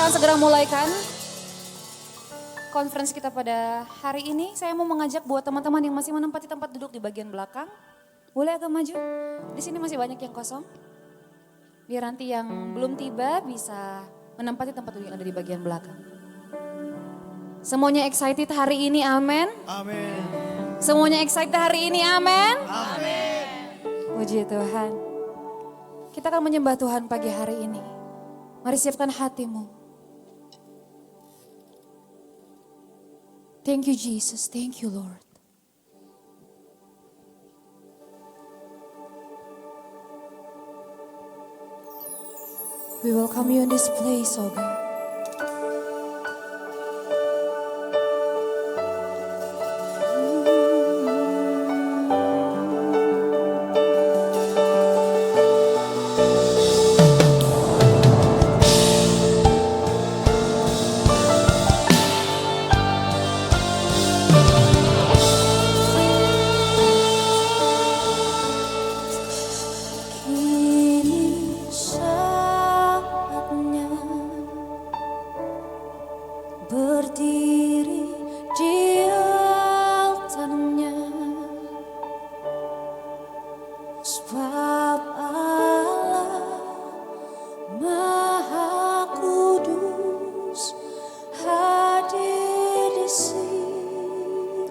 Kita akan segera mulaikan conference kita pada hari ini. Saya mau mengajak buat teman-teman yang masih menempati tempat duduk di bagian belakang. Boleh agak maju? Di sini masih banyak yang kosong. Biar nanti yang belum tiba bisa menempati tempat duduk yang ada di bagian belakang. Semuanya excited hari ini, amin. Amin. Semuanya excited hari ini, amin. Amin. Puji Tuhan. Kita akan menyembah Tuhan pagi hari ini. Mari siapkan hatimu. Thank you Jesus, thank you Lord. We welcome you in this place, oh God. Berdiri di altarnya, sebab Allah Maha Kudus hadir di sini.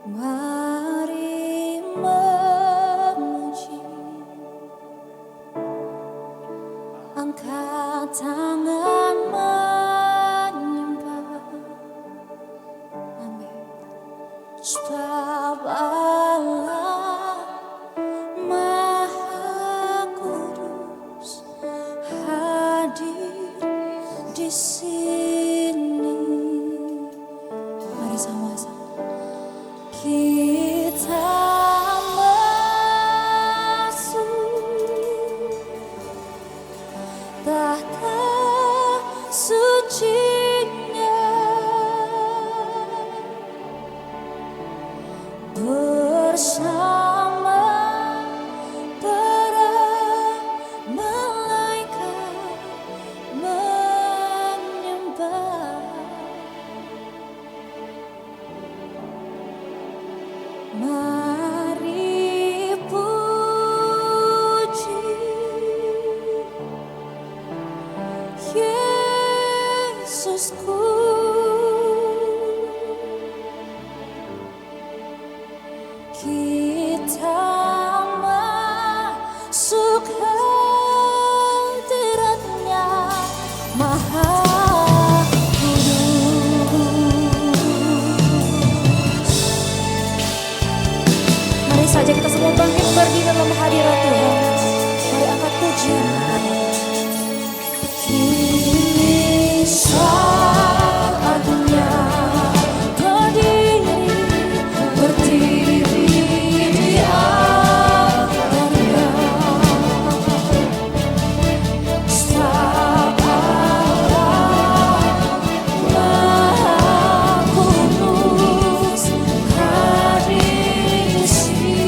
Mari memuji, angkat tangan menyembah. Amin. Sebab Allah Maha Kudus hadir di sini. Mari sama-sama kita tahta sucinya, bersama para malaikat menyembah. Mari puji Yesusku, kita masuk hadiratnya Maha Kudus. Mari saja kita semua bangkit berdiri dalam hadirat Tuhan. Mari angkat pujian. Kini saatnya berdiri di altarnya, sebab Allah Maha Kudus hadir di sini.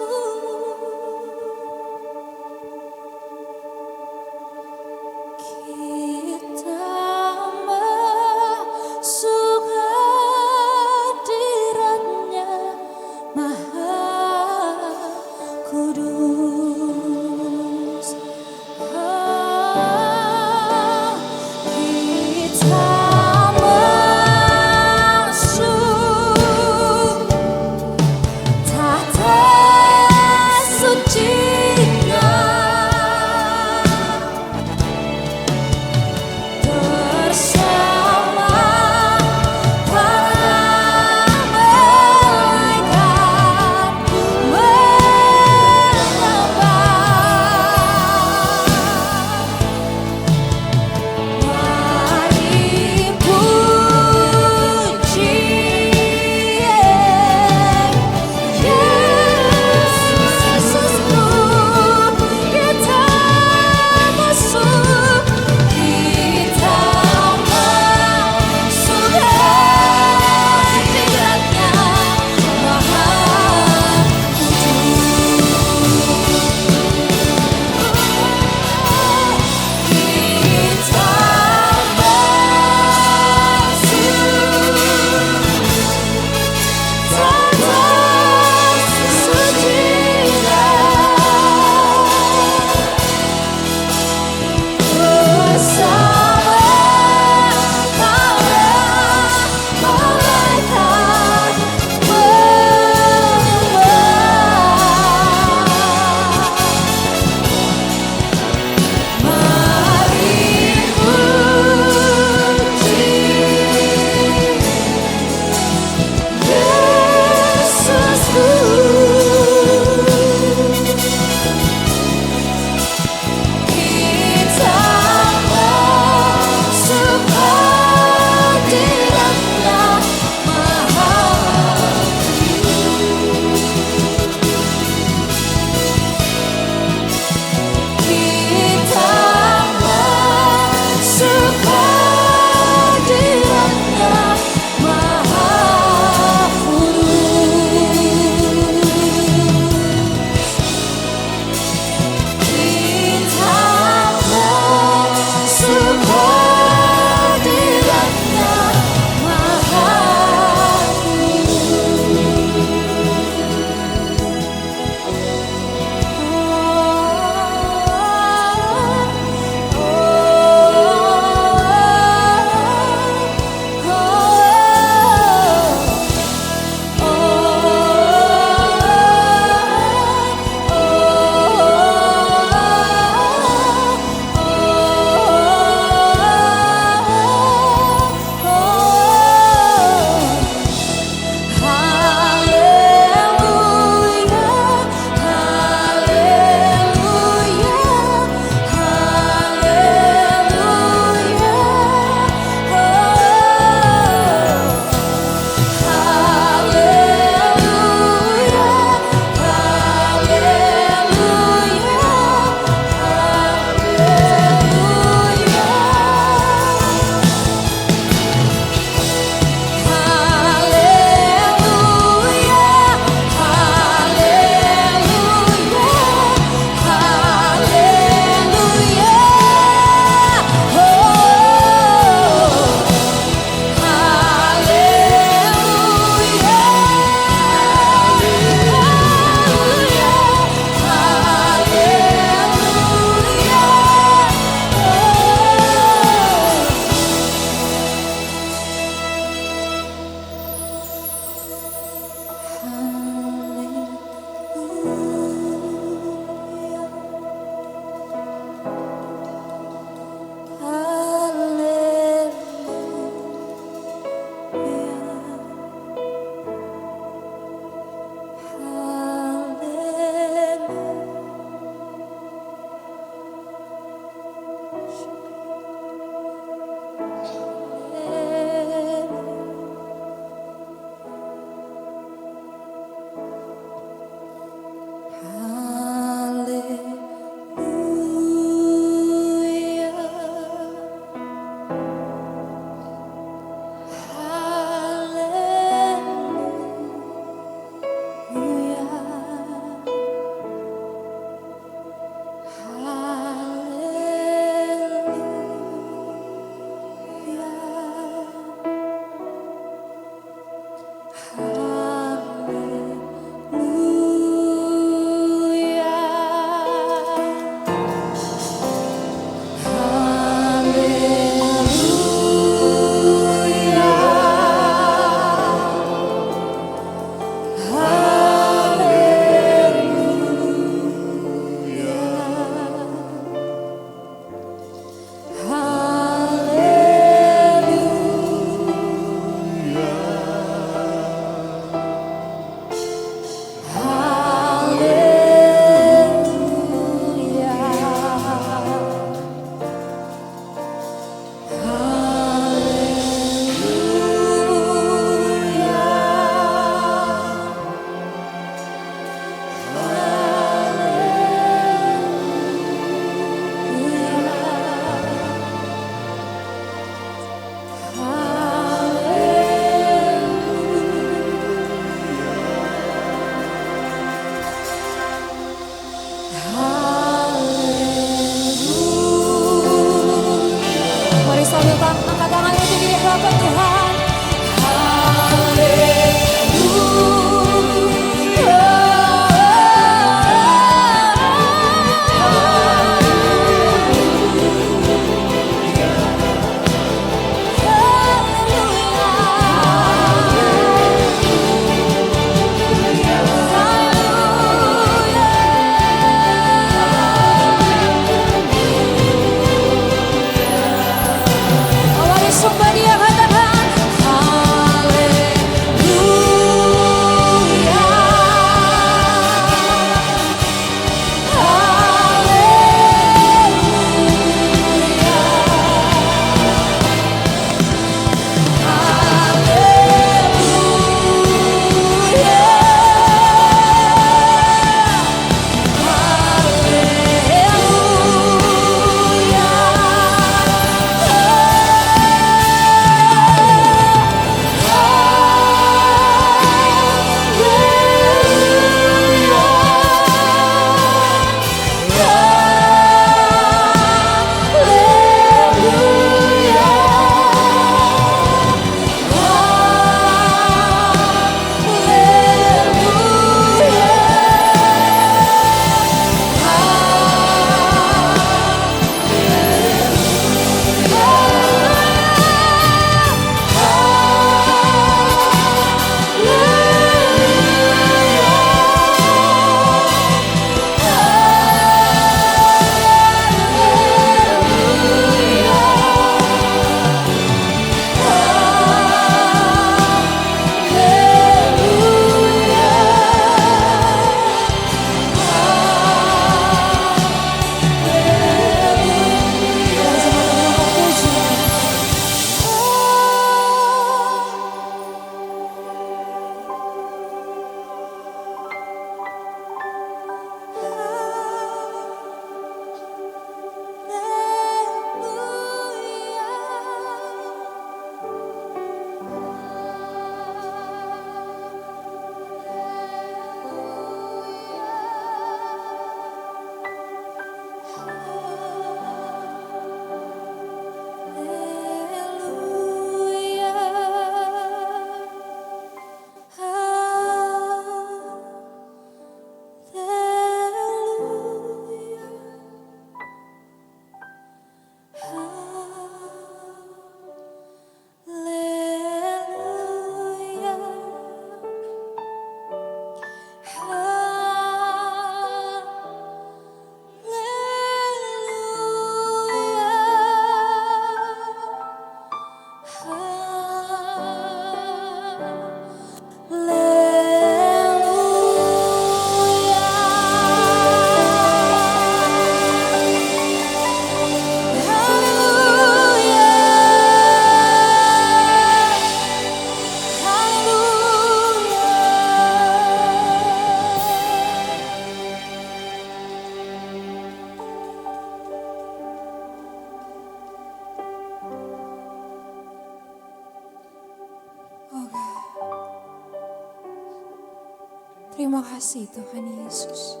Terima kasih Tuhan Yesus.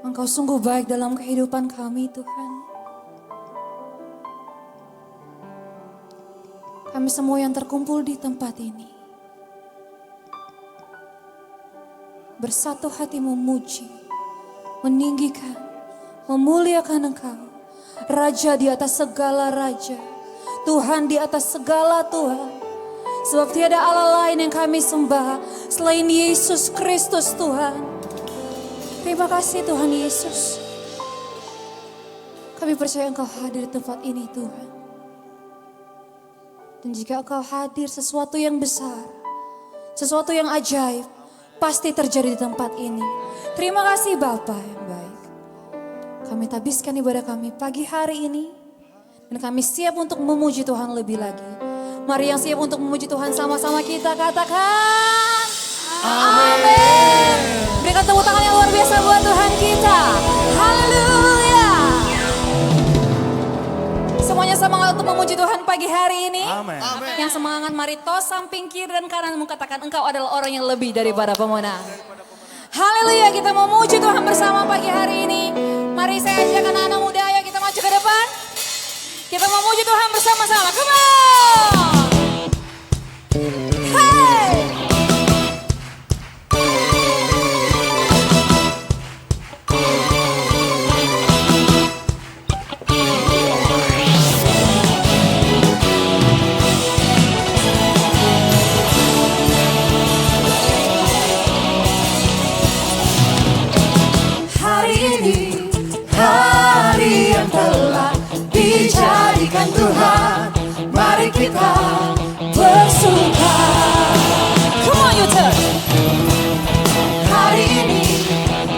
Engkau sungguh baik dalam kehidupan kami Tuhan. Kami semua yang terkumpul di tempat ini bersatu hati memuji, meninggikan, memuliakan Engkau. Raja di atas segala raja, Tuhan di atas segala Tuhan. Sebab tiada Allah lain yang kami sembah selain Yesus Kristus Tuhan. Terima kasih Tuhan Yesus. Kami percaya Engkau hadir di tempat ini Tuhan. Dan jika Engkau hadir, sesuatu yang besar, sesuatu yang ajaib pasti terjadi di tempat ini. Terima kasih Bapa yang baik. Kami habiskan ibadah kami pagi hari ini. Dan kami siap untuk memuji Tuhan lebih lagi. Mari yang siap untuk memuji Tuhan sama-sama kita katakan amin. Berikan tepuk tangan yang luar biasa buat Tuhan kita. Haleluya. Semuanya semangat untuk memuji Tuhan pagi hari ini. Amin. Yang semangat mari tos samping kiri dan kanan mengatakan engkau adalah orang yang lebih daripada pemenang. Haleluya, kita memuji Tuhan bersama pagi hari ini. Mari saya ajak anak-anak muda, ayo kita maju ke depan. Kita memuji Tuhan bersama-sama. Come on. Hey. Hari ini, hari yang telah dijadikan Tuhan, mari kita bersuka. Come on you turn. Hari ini,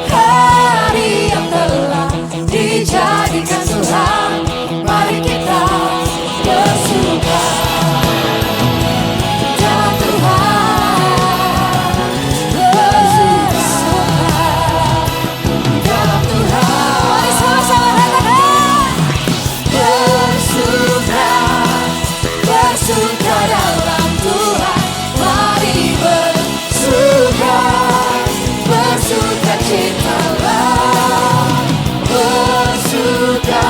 hari yang telah dijadikan Tuhan, mari kita bersuka. Dalam Tuhan, bersuka. Dalam Tuhan, mari sama-sama katakan. Bersuka, bersuka dalam Tuhan. Mari bersuka, bersuka citalah. Bersuka,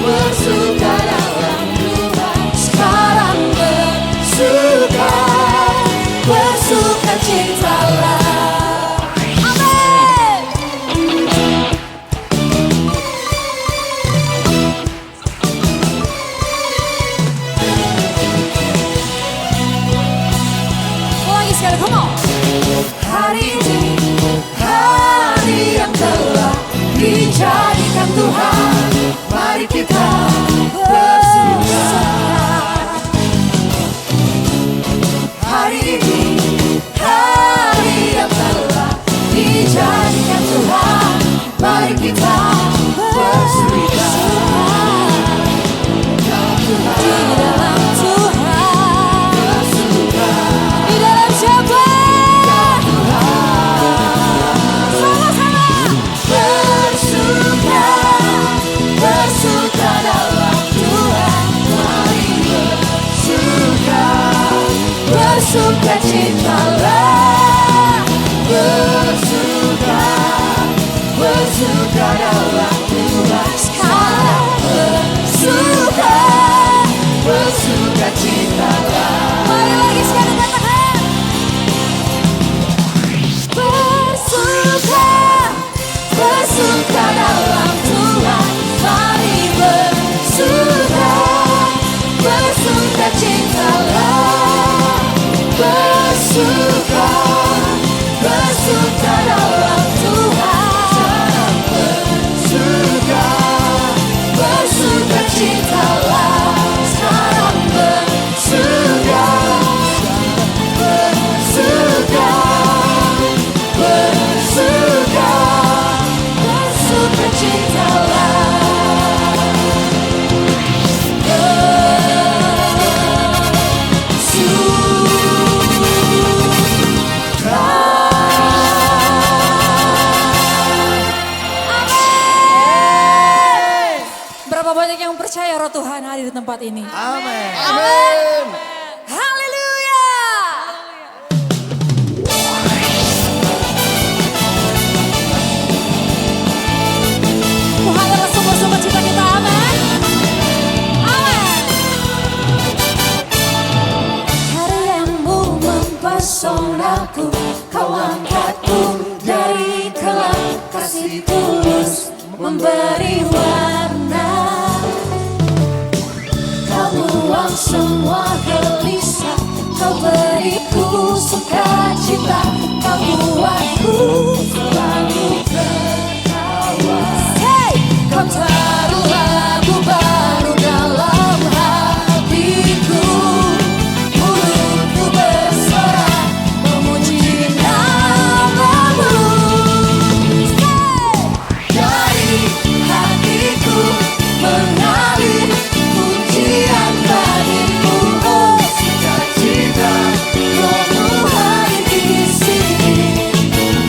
bersuka dalam Tuhan. Sekarang bersuka, bersuka citalah. Come on. Hari ini, hari yang telah dijadikan Tuhan, mari kita bersuka. Hari ini, hari yang telah dijadikan Tuhan, mari kita bersuka. Di dalam Tuhan, bersuka. Di dalam siapa? Sama-sama bersuka, bersuka dalam Tuhan. Mari bersuka, bersuka citalah. Bersuka, bersuka dalam Tuhan. Sekarang bersuka, bersuka citalah. Mari lagi sekarang katakan. Bersuka, bersuka dalam Tuhan. Mari bersuka, bersuka citalah. Bersuka, bersuka dalam Tuhan. Bersuka, bersuka citalah. Sekarang bersuka, bersuka, bersuka, bersuka citalah. Amin. Berapa banyak yang percaya roh Tuhan hadir di tempat ini? Amin. Amin. Haleluya. tulus memberi warna. Kau buang semua gelisah, kau beriku sukacita, kau buatku selalu tertawa. Hey! Kau taruh lagu baru dalam hatiku, mulutku bersorak memuji namamu. Hey! Dari hatiku mengalir pujian bagimu, oh sukacita Rohmu hadir di sini.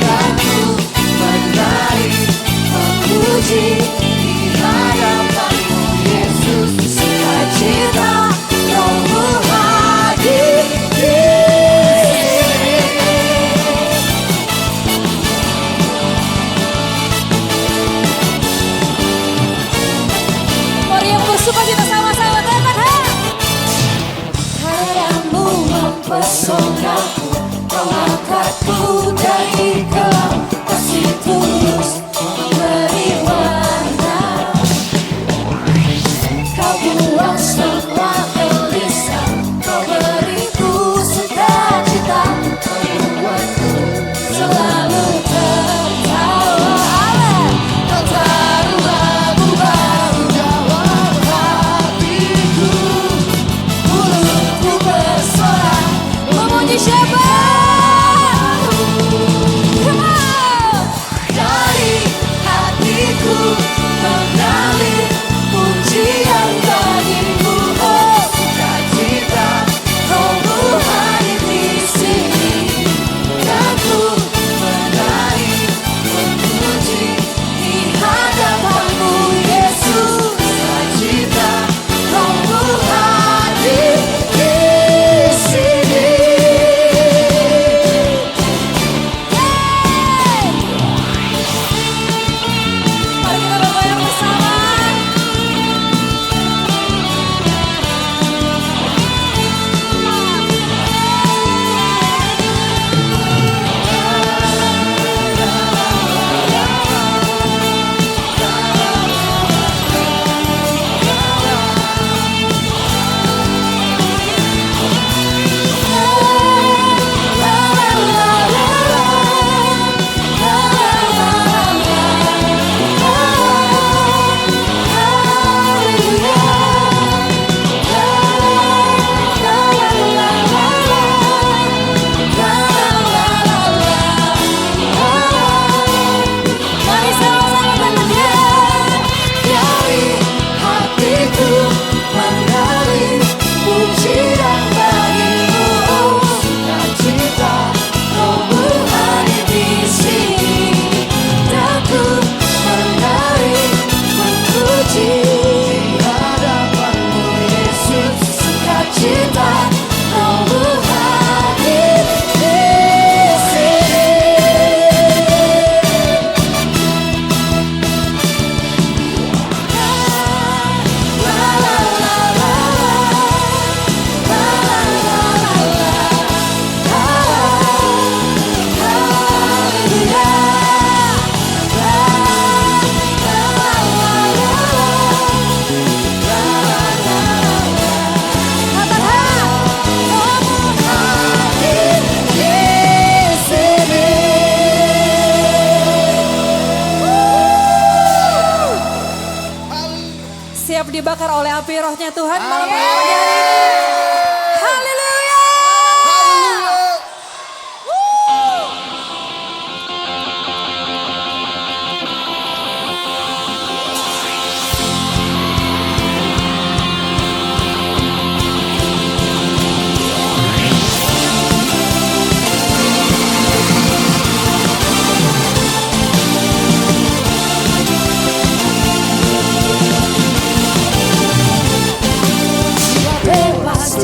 Aku menari memuji di hadapanmu Yesus, sukacita Rohmu hadir di sini. Mari yang bersukacita sama-sama dapat ha. Hadiratmu mempesonaku, kau angkatku dari kelam, kasih tulus memberi warna. Kau buang semua gelisah, kau beriku sukacita, kau buatku selalu tertawa. Kau taruh lagu baru dalam hatiku, mulutku bersorak memuji siapa? Come on! Dari hatiku mengalir pujian bagimu, oh sukacita Rohmu hadir di sini. Aku menari memuji di hadapanmu Yesus, sukacita Rohmu hadir di sini. Mari kita bergoyang bersama. Mari sama-sama katakan. Dari hatiku mengalir pujian bagimu, oh sukacita Rohmu hadir di sini. Aku menari memuji di hadapanmu Yesus, sukacita Rohmu hadir di sini. Siap dibakar oleh api rohnya Tuhan malam hari ini. Haleluya. Bebas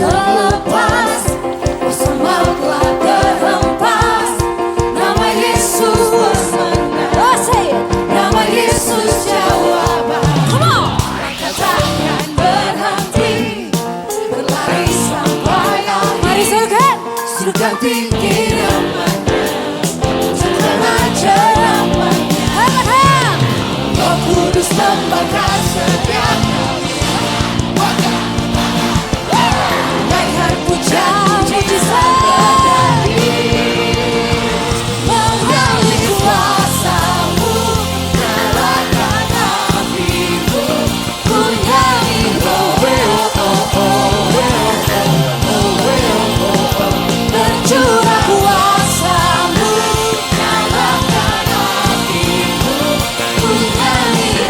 membakar setiap Naikkan pujian mujizat mengalir kuasa-Mu, nyalakan api-Mu, ku nyanyi tercurah kuasa-Mu, nyalakan api-Mu, ku nyanyi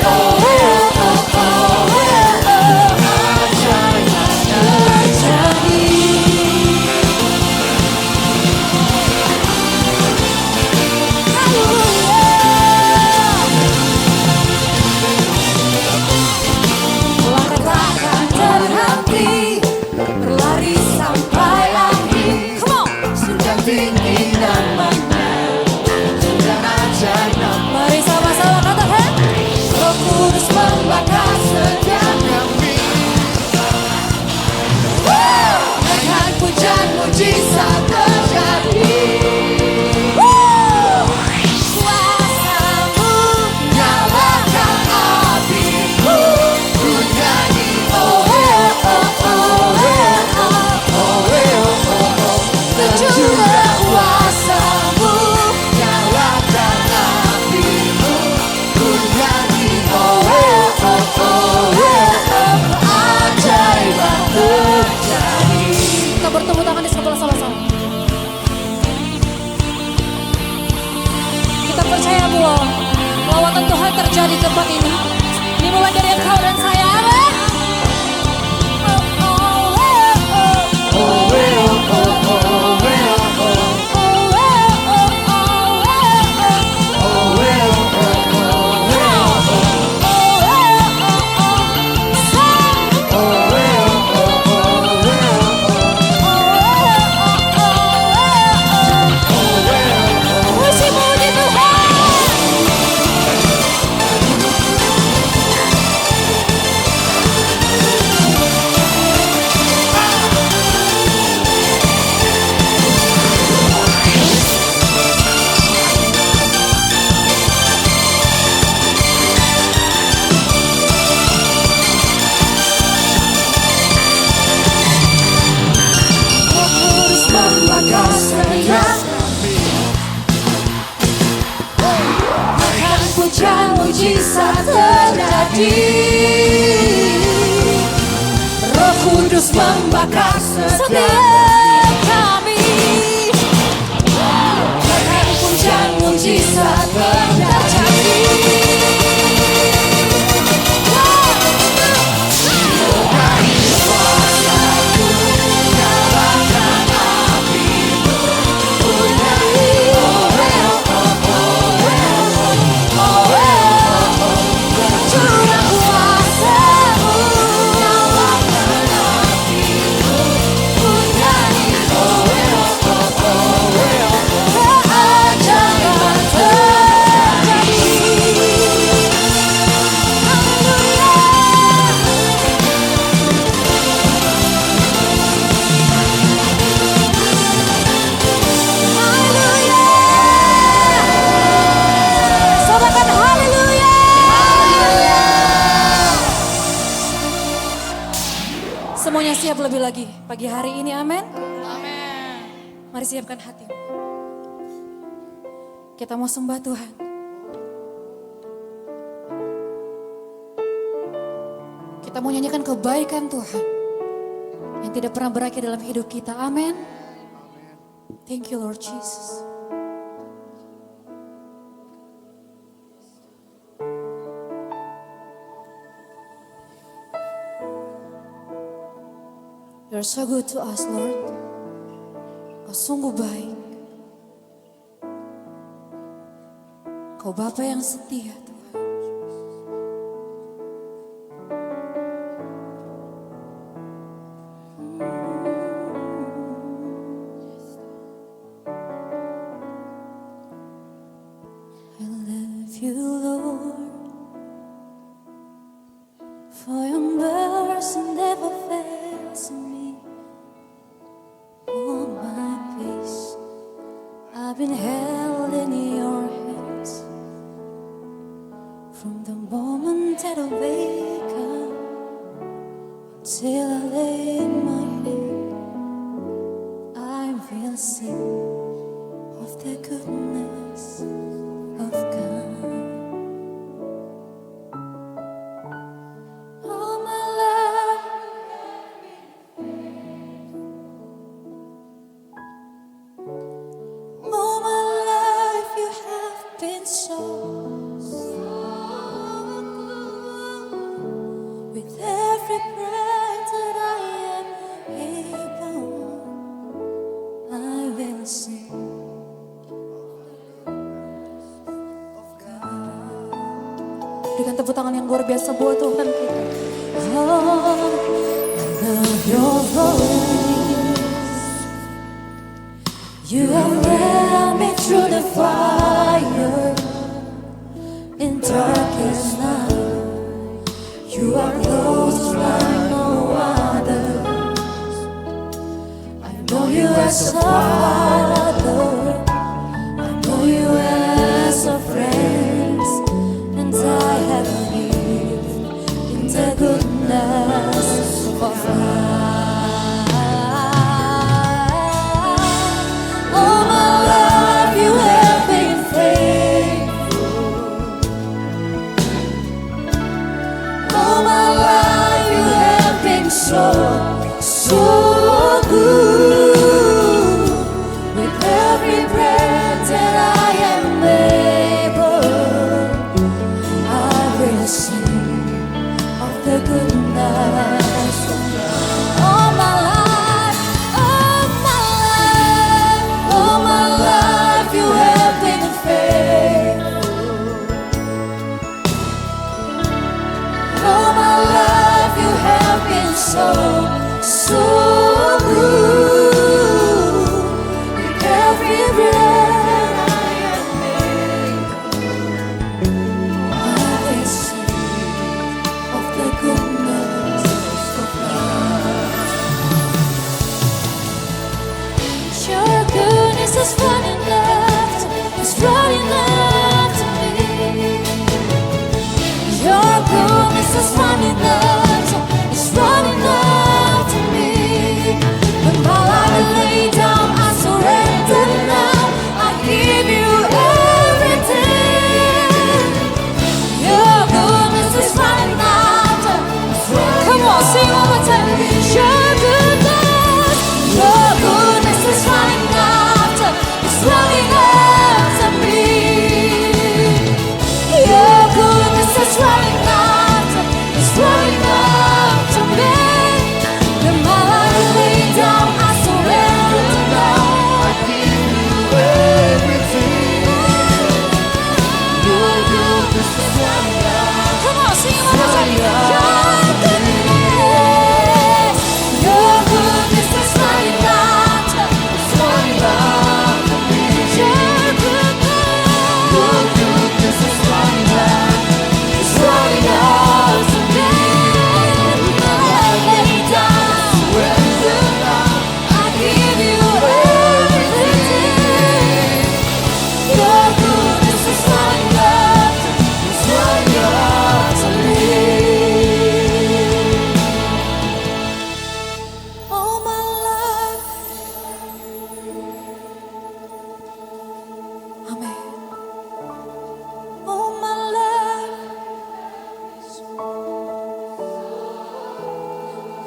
Langkah-langkah terhenti, berlari sampai akhir. Sudah tinggi namanya, sudah ajaib namanya. Mari sama-sama katakan. Roh Kudus membakar setiap kami. Naikkan pujian mujizat terjadi. Kuasa-Mu, nyalakan api-Mu, ku nyanyi tercurah kuasa-Mu, nyalakan api-Mu, ku nyanyi keajaiban terjadi. Kita bertepuk tangan di sebelah sama-sama. Kita percaya bahwa lawatan Tuhan terjadi di tempat ini. Dimulai dari engkau dan saya. Amin. Puji-puji Tuhan. Roh Kudus membakar setiap akan pujian mujizat terjadi. Roh Kudus membakar setiap kami. Akan pujian mujizat terjadi. Curah kuasa-Mu, nyalakan api-Mu, ku nyanyi keajaiban terjadi. Haleluya. Sobatkan haleluya. Semuanya siap lebih lagi pagi hari ini, amin. Mari siapkan hati. Kita mau sembah Tuhan. Kita mau nyanyikan kebaikan Tuhan yang tidak pernah berakhir dalam hidup kita, amin. Thank you Lord Jesus. You're so good to us, Lord. Kau sungguh baik. Kau Bapa yang setia, Tuhan. I love you, Lord, for your mercy never fails me. All my peace, I've been held in your hands from the moment that I wake up till I lay my head, I will sing of the goodness of God. All my life, all my life you have been so good. With every breath that I am able, I will sing of God. Berikan tepuk tangan yang luar biasa buat Tuhan kita. Oh, I love your voice. You have led me through the fire in darkest night. You are close like no other. I know you as a father. I know you as a friend. And I have lived in the goodness of God. All my life you have been faithful. All my life you have been so, so good. With every breath that I am able, I will sing of the goodness of God. All my life, all my life, all my life you have been faithful. All my life you have been so, so good. With every breath I am able, I will sing of the goodness of God. Your goodness is running after, is running after me. Your goodness is running after, is running after me. When my life I lay down, I surrender now. I give you everything. Your goodness is running after. Come on, sing one more time. Your goodness is running after, is running after me. Your goodness is running after, is running after me. When my life I lay down, I surrender now. I give you everything. Your goodness is running after. Come on, sing it one more time. Your goodness is running after, is running after me. Your goodness is running after, is running after me. When I lay down, surrender now. I give you everything. Your goodness is running after, is running after me. All my life, Amen. All my life,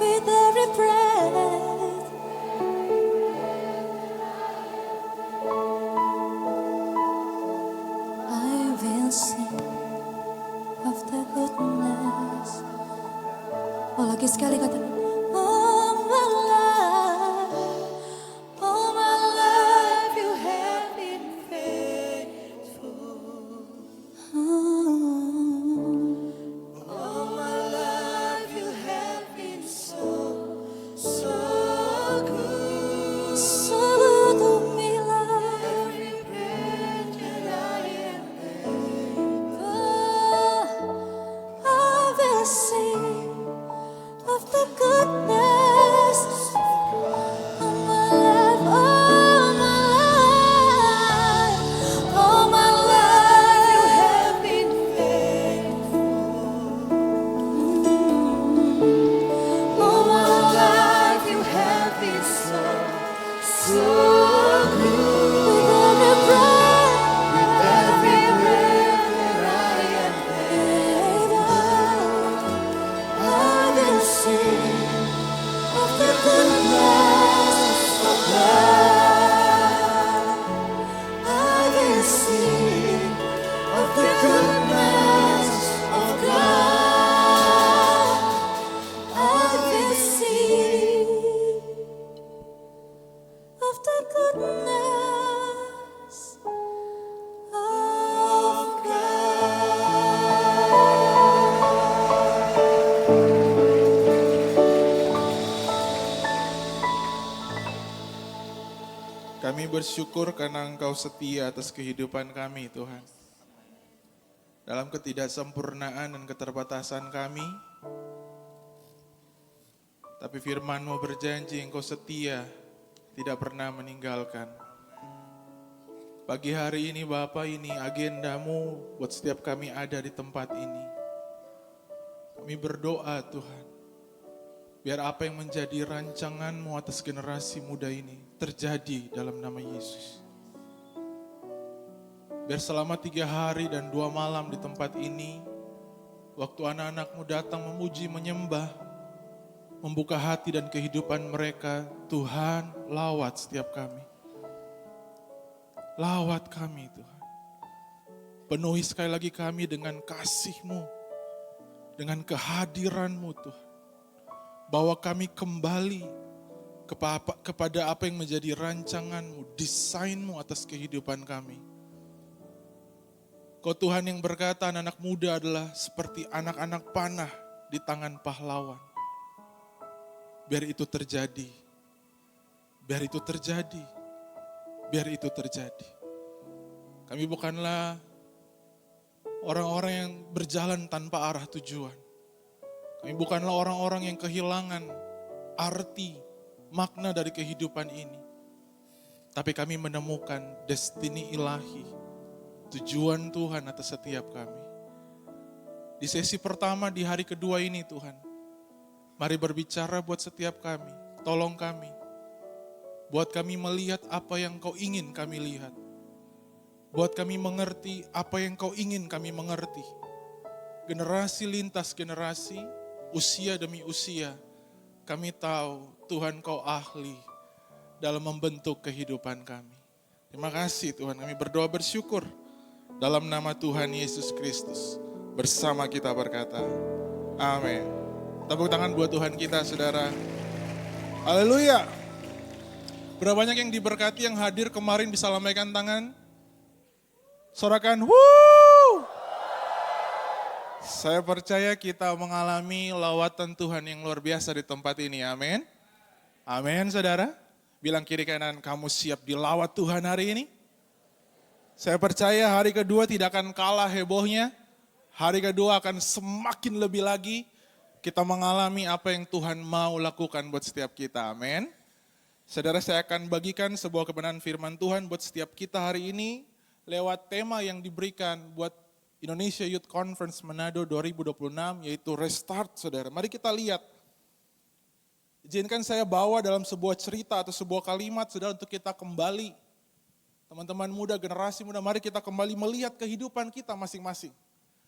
with every breath, I will sing of the goodness. Oh, lagi sekali kata. All my life you have been faithful. All my life you have been so, so good. So good to me, Lord. Every breath that I am able, I will sing of the good. Kami bersyukur karena Engkau setia atas kehidupan kami, Tuhan. Dalam ketidaksempurnaan dan keterbatasan kami, tapi firman-Mu berjanji Engkau setia, tidak pernah meninggalkan. Pagi hari ini Bapa, ini agendamu buat setiap kami ada di tempat ini. Kami berdoa Tuhan, biar apa yang menjadi rancangan-Mu atas generasi muda ini terjadi dalam nama Yesus. Biar selama 3 hari dan 2 malam di tempat ini, waktu anak-anak-Mu datang memuji, menyembah, membuka hati dan kehidupan mereka, Tuhan lawat setiap kami. Lawat kami Tuhan. Penuhi sekali lagi kami dengan kasih-Mu, dengan kehadiran-Mu Tuhan. Bawa kami kembali kepada apa yang menjadi rancangan-Mu, desain-Mu atas kehidupan kami. Kau Tuhan yang berkata anak muda adalah seperti anak-anak panah di tangan pahlawan. Biar itu terjadi. Biar itu terjadi. Biar itu terjadi. Kami bukanlah orang-orang yang berjalan tanpa arah tujuan. Kami bukanlah orang-orang yang kehilangan arti, makna dari kehidupan ini. Tapi kami menemukan destiny ilahi, tujuan Tuhan atas setiap kami. Di sesi pertama di hari kedua ini Tuhan, mari berbicara buat setiap kami, tolong kami. Buat kami melihat apa yang Kau ingin kami lihat. Buat kami mengerti apa yang Kau ingin kami mengerti. Generasi lintas generasi, usia demi usia, kami tahu Tuhan Kau ahli dalam membentuk kehidupan kami. Terima kasih Tuhan, kami berdoa bersyukur. Dalam nama Tuhan Yesus Kristus, bersama kita berkata, amin. Tepuk tangan buat Tuhan kita saudara. Haleluya. Berapa banyak yang diberkati yang hadir kemarin bisa lambaikan tangan? Sorakan, wuuu. Saya percaya kita mengalami lawatan Tuhan yang luar biasa di tempat ini, amin. Amin saudara. Bilang kiri kanan, kamu siap dilawat Tuhan hari ini? Saya percaya hari kedua tidak akan kalah hebohnya. Hari kedua akan semakin lebih lagi. Kita mengalami apa yang Tuhan mau lakukan buat setiap kita, amin. Saudara, saya akan bagikan sebuah kebenaran firman Tuhan buat setiap kita hari ini lewat tema yang diberikan buat Indonesia Youth Conference Manado 2026 yaitu Restart, saudara. Mari kita lihat. Izinkan saya bawa dalam sebuah cerita atau sebuah kalimat, saudara, untuk kita kembali. Teman-teman muda, generasi muda, mari kita kembali melihat kehidupan kita masing-masing.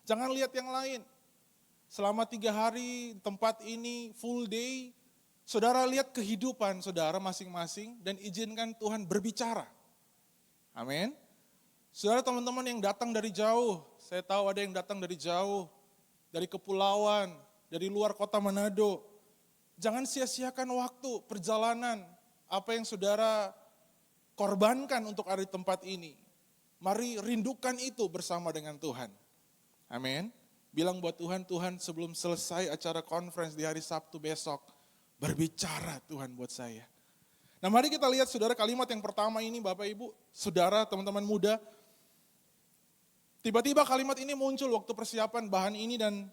Jangan lihat yang lain. Selama 3 hari tempat ini full day, saudara lihat kehidupan saudara masing-masing dan izinkan Tuhan berbicara. Amin. Saudara, teman-teman yang datang dari jauh, saya tahu ada yang datang dari jauh, dari kepulauan, dari luar kota Manado. Jangan sia-siakan waktu, perjalanan, apa yang saudara korbankan untuk ada di tempat ini. Mari rindukan itu bersama dengan Tuhan. Amin. Bilang buat Tuhan, Tuhan sebelum selesai acara conference di hari Sabtu besok, berbicara Tuhan buat saya. Nah mari kita lihat saudara kalimat yang pertama ini Bapak Ibu, saudara teman-teman muda. Tiba-tiba kalimat ini muncul waktu persiapan bahan ini dan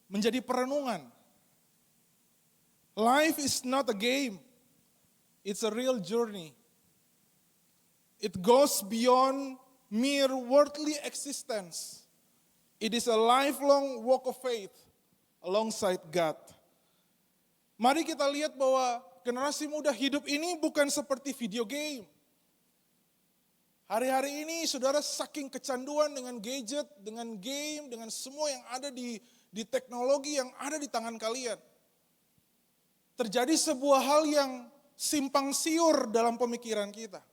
menjadi perenungan. Life is not a game, it's a real journey. It goes beyond mere worldly existence. It is a lifelong walk of faith alongside God. Mari kita lihat bahwa generasi muda hidup ini bukan seperti video game. Hari-hari ini saudara saking kecanduan dengan gadget, dengan game, dengan semua yang ada di teknologi yang ada di tangan kalian. Terjadi sebuah hal yang simpang siur dalam pemikiran kita.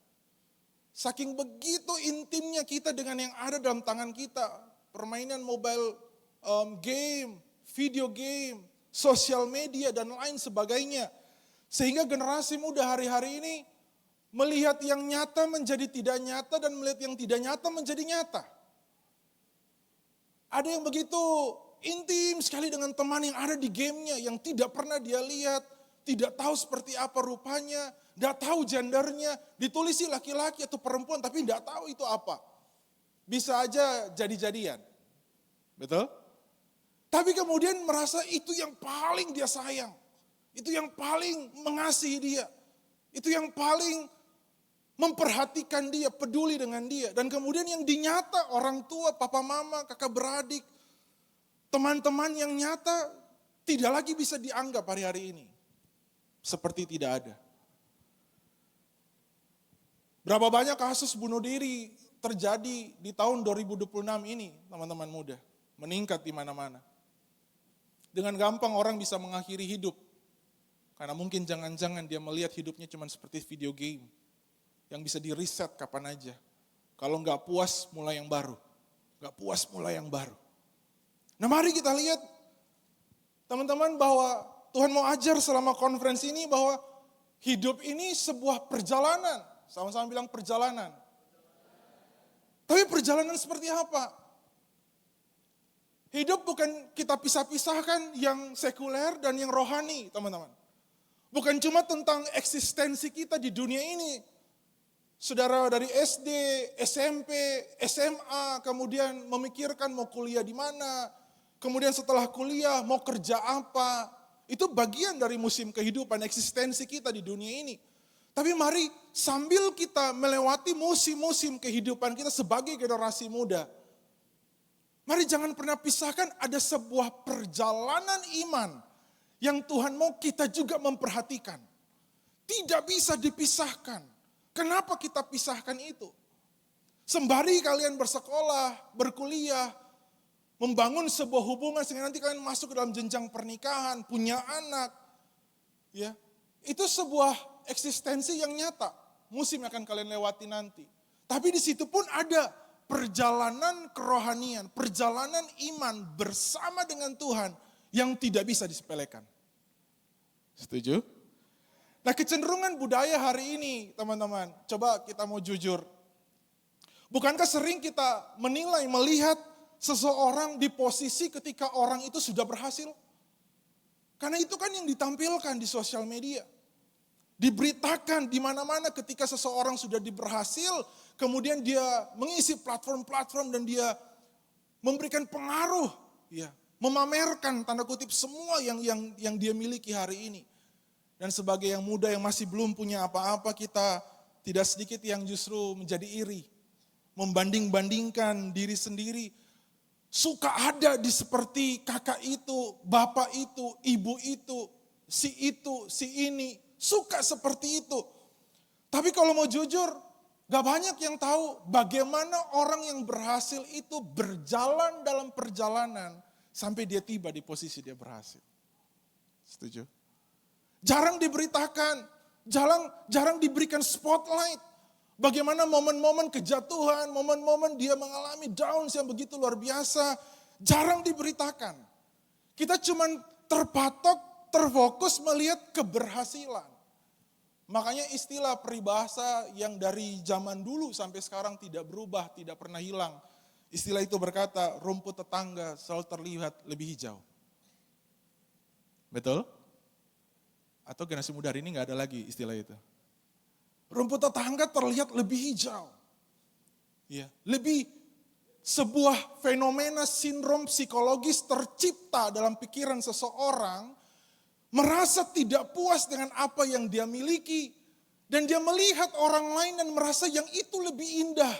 Saking begitu intimnya kita dengan yang ada dalam tangan kita. Permainan mobile game, video game, sosial media dan lain sebagainya. Sehingga generasi muda hari-hari ini melihat yang nyata menjadi tidak nyata dan melihat yang tidak nyata menjadi nyata. Ada yang begitu intim sekali dengan teman yang ada di gamenya yang tidak pernah dia lihat, tidak tahu seperti apa rupanya, Nggak tahu gendernya, ditulis sih laki-laki atau perempuan, tapi nggak tahu itu apa. Bisa aja jadi-jadian. Betul? Tapi kemudian merasa itu yang paling dia sayang. Itu yang paling mengasihi dia. Itu yang paling memperhatikan dia, peduli dengan dia. Dan kemudian yang dinyata orang tua, papa mama, kakak beradik, teman-teman yang nyata tidak lagi bisa dianggap hari-hari ini. Seperti tidak ada. Berapa banyak kasus bunuh diri terjadi di tahun 2026 ini, teman-teman muda. Meningkat di mana-mana. Dengan gampang orang bisa mengakhiri hidup. Karena mungkin jangan-jangan dia melihat hidupnya cuma seperti video game. Yang bisa di-reset kapan aja. Kalau nggak puas, mulai yang baru. Nggak puas, mulai yang baru. Nah mari kita lihat, teman-teman, bahwa Tuhan mau ajar selama konferensi ini bahwa hidup ini sebuah perjalanan. Sama-sama bilang perjalanan. Tapi perjalanan seperti apa? Hidup bukan kita pisah-pisahkan yang sekuler dan yang rohani, teman-teman. Bukan cuma tentang eksistensi kita di dunia ini. Saudara dari SD, SMP, SMA, kemudian memikirkan mau kuliah di mana. Kemudian setelah kuliah mau kerja apa. Itu bagian dari musim kehidupan, eksistensi kita di dunia ini. Tapi mari sambil kita melewati musim-musim kehidupan kita sebagai generasi muda. Mari jangan pernah pisahkan, ada sebuah perjalanan iman yang Tuhan mau kita juga memperhatikan. Tidak bisa dipisahkan. Kenapa kita pisahkan itu? Sembari kalian bersekolah, berkuliah, membangun sebuah hubungan sehingga nanti kalian masuk ke dalam jenjang pernikahan, punya anak. Ya, itu sebuah eksistensi yang nyata. Musim yang akan kalian lewati nanti. Tapi di situ pun ada perjalanan kerohanian, perjalanan iman bersama dengan Tuhan yang tidak bisa disepelekan. Setuju? Nah kecenderungan budaya hari ini teman-teman, coba kita mau jujur. Bukankah sering kita menilai, melihat seseorang di posisi ketika orang itu sudah berhasil? Karena itu kan yang ditampilkan di sosial media. Diberitakan di mana-mana ketika seseorang sudah berhasil, kemudian dia mengisi platform-platform dan dia memberikan pengaruh, ya, memamerkan tanda kutip semua yang dia miliki hari ini. Dan sebagai yang muda yang masih belum punya apa-apa, kita tidak sedikit yang justru menjadi iri. Membanding-bandingkan diri sendiri. Suka ada di seperti kakak itu, bapak itu, ibu itu, si ini. Suka seperti itu. Tapi kalau mau jujur, gak banyak yang tahu bagaimana orang yang berhasil itu berjalan dalam perjalanan sampai dia tiba di posisi dia berhasil. Setuju? Jarang diberitakan, jarang diberikan spotlight. Bagaimana momen-momen kejatuhan, momen-momen dia mengalami downs yang begitu luar biasa. Jarang diberitakan. Kita cuman terpatok, terfokus melihat keberhasilan. Makanya istilah peribahasa yang dari zaman dulu sampai sekarang tidak berubah, tidak pernah hilang. Istilah itu berkata, rumput tetangga selalu terlihat lebih hijau. Betul? Atau generasi muda hari ini gak ada lagi istilah itu. Rumput tetangga terlihat lebih hijau. Ya, lebih sebuah fenomena sindrom psikologis tercipta dalam pikiran seseorang, merasa tidak puas dengan apa yang dia miliki, dan dia melihat orang lain dan merasa yang itu lebih indah,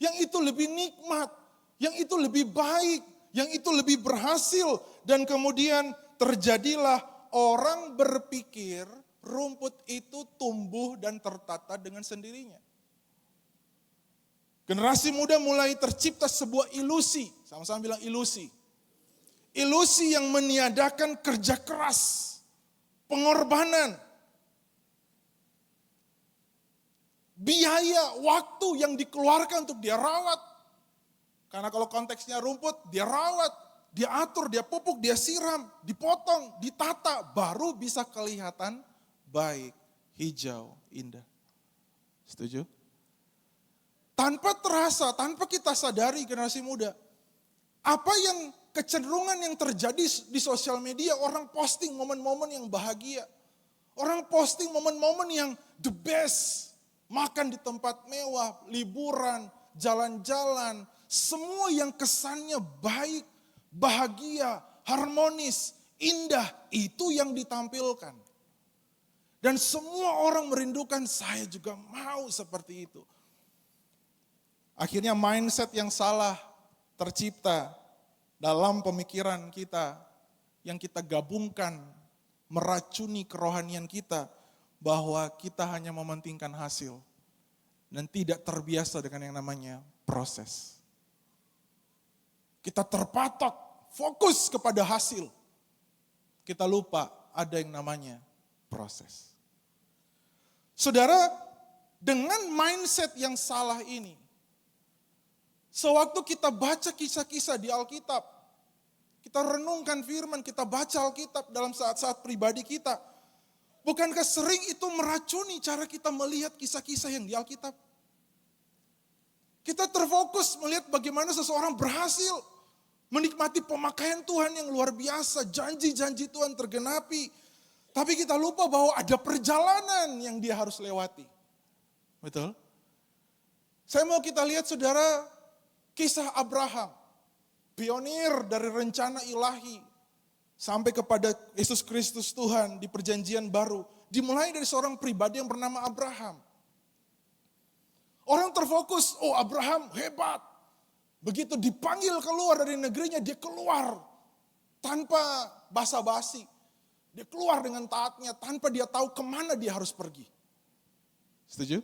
yang itu lebih nikmat, yang itu lebih baik, yang itu lebih berhasil, dan kemudian terjadilah orang berpikir rumput itu tumbuh dan tertata dengan sendirinya. Generasi muda mulai tercipta sebuah ilusi, sama-sama bilang ilusi. Ilusi yang meniadakan kerja keras, pengorbanan, biaya, waktu yang dikeluarkan untuk dia rawat. Karena kalau konteksnya rumput, dia rawat. Dia atur, dia pupuk, dia siram, dipotong, ditata, baru bisa kelihatan baik, hijau, indah. Setuju? Tanpa terasa, tanpa kita sadari generasi muda, apa yang kecenderungan yang terjadi di sosial media, orang posting momen-momen yang bahagia. Orang posting momen-momen yang the best. Makan di tempat mewah, liburan, jalan-jalan. Semua yang kesannya baik, bahagia, harmonis, indah. Itu yang ditampilkan. Dan semua orang merindukan, saya juga mau seperti itu. Akhirnya mindset yang salah tercipta dalam pemikiran kita. Yang kita gabungkan, meracuni kerohanian kita. Bahwa kita hanya mementingkan hasil. Dan tidak terbiasa dengan yang namanya proses. Kita terpatok, fokus kepada hasil. Kita lupa ada yang namanya proses. Saudara, dengan mindset yang salah ini, sewaktu kita baca kisah-kisah di Alkitab, kita renungkan firman, kita baca Alkitab dalam saat-saat pribadi kita, bukankah sering itu meracuni cara kita melihat kisah-kisah yang di Alkitab? Kita terfokus melihat bagaimana seseorang berhasil menikmati pemakaian Tuhan yang luar biasa, janji-janji Tuhan tergenapi. Tapi kita lupa bahwa ada perjalanan yang dia harus lewati. Betul? Saya mau kita lihat saudara, kisah Abraham. Pionir dari rencana ilahi. Sampai kepada Yesus Kristus Tuhan di perjanjian baru. Dimulai dari seorang pribadi yang bernama Abraham. Orang terfokus, oh Abraham hebat. Begitu dipanggil keluar dari negerinya, dia keluar tanpa basa-basi. Dia keluar dengan taatnya tanpa dia tahu kemana dia harus pergi. Setuju?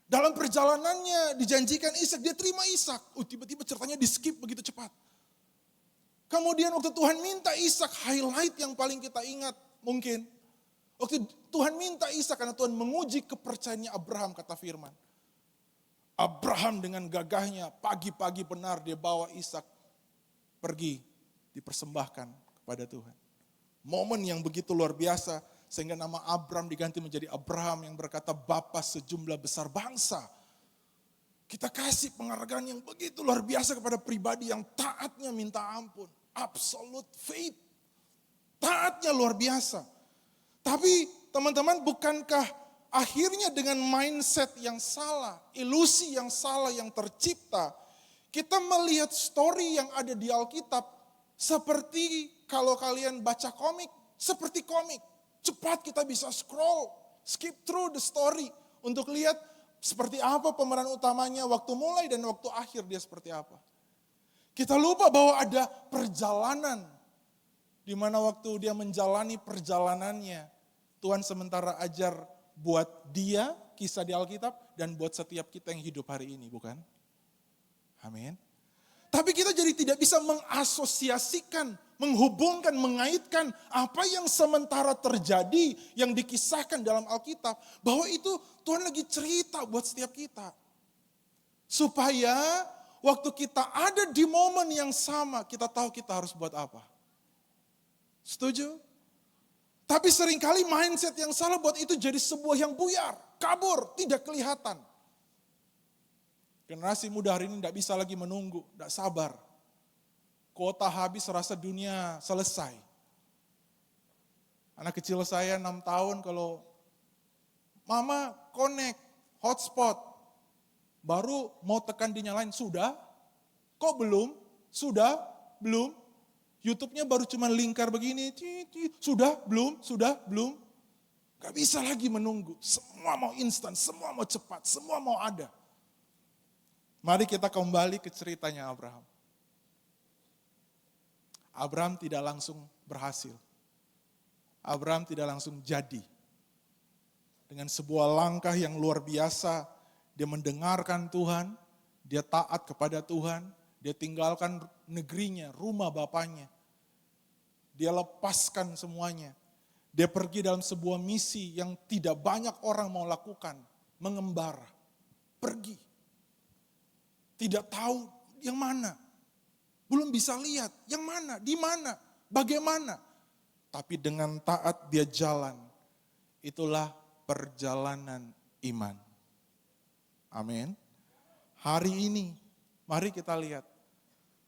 Dalam perjalanannya dijanjikan Ishak, dia terima Ishak. Tiba-tiba ceritanya di skip begitu cepat. Kemudian waktu Tuhan minta Ishak, highlight yang paling kita ingat mungkin. Waktu Tuhan minta Ishak karena Tuhan menguji kepercayaannya Abraham, kata firman. Abraham dengan gagahnya pagi-pagi benar dia bawa Ishak pergi dipersembahkan kepada Tuhan. Momen yang begitu luar biasa sehingga nama Abraham diganti menjadi Abraham yang berkata Bapa sejumlah besar bangsa. Kita kasih penghargaan yang begitu luar biasa kepada pribadi yang taatnya minta ampun. Absolute faith. Taatnya luar biasa. Tapi teman-teman, bukankah akhirnya dengan mindset yang salah, ilusi yang salah yang tercipta, kita melihat story yang ada di Alkitab seperti kalau kalian baca komik, seperti komik. Cepat kita bisa scroll, skip through the story untuk lihat seperti apa pemeran utamanya waktu mulai dan waktu akhir dia seperti apa. Kita lupa bahwa ada perjalanan di mana waktu dia menjalani perjalanannya, Tuhan sementara ajar buat dia, kisah di Alkitab, dan buat setiap kita yang hidup hari ini, bukan? Amin. Tapi kita jadi tidak bisa mengasosiasikan, menghubungkan, mengaitkan apa yang sementara terjadi, yang dikisahkan dalam Alkitab, bahwa itu Tuhan lagi cerita buat setiap kita. Supaya waktu kita ada di momen yang sama, kita tahu kita harus buat apa. Setuju? Tapi seringkali mindset yang salah buat itu jadi sebuah yang buyar, kabur, tidak kelihatan. Generasi muda hari ini tidak bisa lagi menunggu, tidak sabar. Kuota habis rasa dunia selesai. Anak kecil saya 6 tahun kalau mama connect, hotspot, baru mau tekan dinyalain, sudah? Kok belum? Sudah? Belum? YouTube-nya baru cuma lingkar begini, sudah, belum, sudah, belum. Gak bisa lagi menunggu, semua mau instan, semua mau cepat, semua mau ada. Mari kita kembali ke ceritanya Abraham. Abraham tidak langsung berhasil. Abraham tidak langsung jadi. Dengan sebuah langkah yang luar biasa, dia mendengarkan Tuhan, dia taat kepada Tuhan, dia tinggalkan negerinya, rumah bapaknya. Dia lepaskan semuanya. Dia pergi dalam sebuah misi yang tidak banyak orang mau lakukan. Mengembara. Pergi. Tidak tahu yang mana. Belum bisa lihat yang mana, di mana, bagaimana. Tapi dengan taat dia jalan. Itulah perjalanan iman. Amin. Hari ini, mari kita lihat.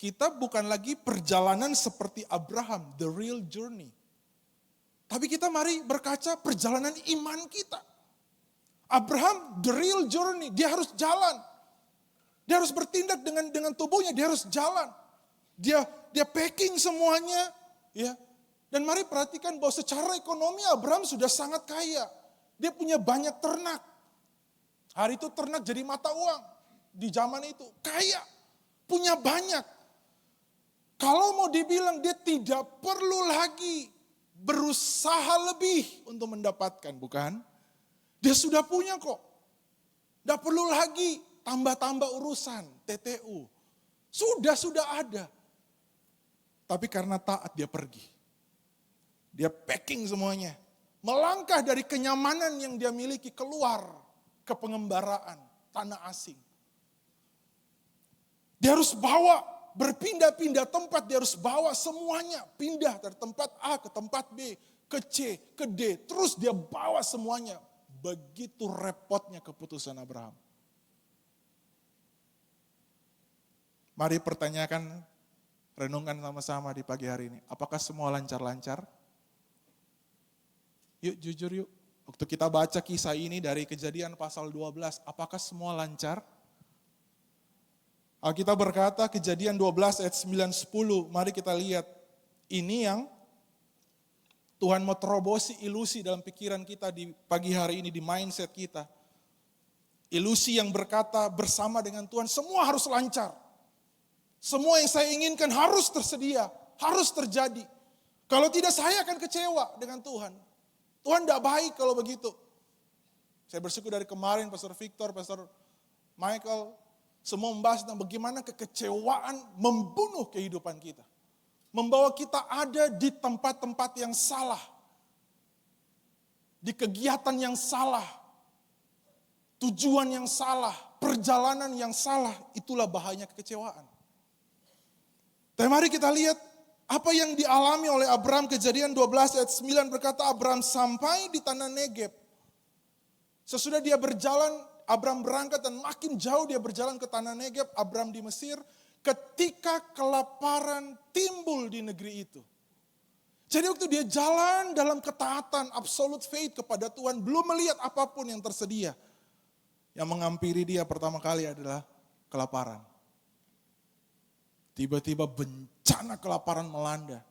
Kita bukan lagi perjalanan seperti Abraham, the real journey. Tapi kita mari berkaca perjalanan iman kita. Abraham, the real journey, dia harus jalan. Dia harus bertindak dengan tubuhnya, dia harus jalan. Dia packing semuanya, ya. Dan mari perhatikan bahwa secara ekonomi Abraham sudah sangat kaya. Dia punya banyak ternak. Hari itu ternak jadi mata uang di zaman itu. Kaya, punya banyak. Kalau mau dibilang dia tidak perlu lagi berusaha lebih untuk mendapatkan, bukan? Dia sudah punya kok. Tidak perlu lagi tambah-tambah urusan, TTU. Sudah ada. Tapi karena taat dia pergi. Dia packing semuanya. Melangkah dari kenyamanan yang dia miliki keluar ke pengembaraan tanah asing. Dia harus bawa berpindah-pindah tempat, dia harus bawa semuanya. Pindah dari tempat A ke tempat B, ke C, ke D. Terus dia bawa semuanya. Begitu repotnya keputusan Abraham. Mari pertanyakan, renungkan sama-sama di pagi hari ini. Apakah semua lancar-lancar? Yuk jujur yuk. Waktu kita baca kisah ini dari Kejadian pasal 12, apakah semua lancar? Alkitab berkata Kejadian 12 ayat 9-10, mari kita lihat. Ini yang Tuhan mau terobosi ilusi dalam pikiran kita di pagi hari ini, di mindset kita. Ilusi yang berkata bersama dengan Tuhan, semua harus lancar. Semua yang saya inginkan harus tersedia, harus terjadi. Kalau tidak saya akan kecewa dengan Tuhan. Tuhan tidak baik kalau begitu. Saya bersyukur dari kemarin Pastor Victor, Pastor Michael, semua membahas tentang bagaimana kekecewaan membunuh kehidupan kita. Membawa kita ada di tempat-tempat yang salah. Di kegiatan yang salah. Tujuan yang salah. Perjalanan yang salah. Itulah bahayanya kekecewaan. Tapi mari kita lihat apa yang dialami oleh Abraham. Kejadian 12 ayat 9 berkata Abraham sampai di tanah Negeb. Sesudah dia berjalan, Abraham berangkat dan makin jauh dia berjalan ke tanah Negeb. Abraham di Mesir. Ketika kelaparan timbul di negeri itu. Jadi waktu dia jalan dalam ketaatan, absolute faith kepada Tuhan, belum melihat apapun yang tersedia. Yang menghampiri dia pertama kali adalah kelaparan. Tiba-tiba bencana kelaparan melanda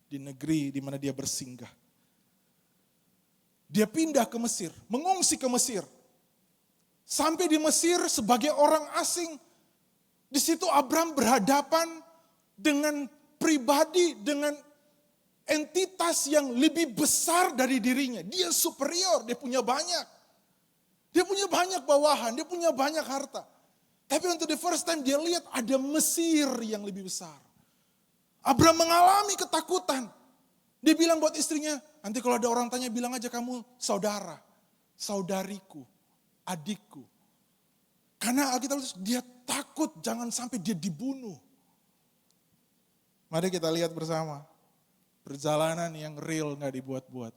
di negeri di mana dia bersinggah. Dia pindah ke Mesir, mengungsi ke Mesir. Sampai di Mesir sebagai orang asing, di situ Abraham berhadapan dengan pribadi, dengan entitas yang lebih besar dari dirinya. Dia superior, dia punya banyak. Dia punya banyak bawahan, dia punya banyak harta. Tapi untuk the first time dia lihat ada Mesir yang lebih besar. Abraham mengalami ketakutan. Dia bilang buat istrinya, nanti kalau ada orang tanya bilang aja kamu saudara, saudariku, adikku. Karena Alkitab dia takut jangan sampai dia dibunuh. Mari kita lihat bersama. Perjalanan yang real gak dibuat-buat.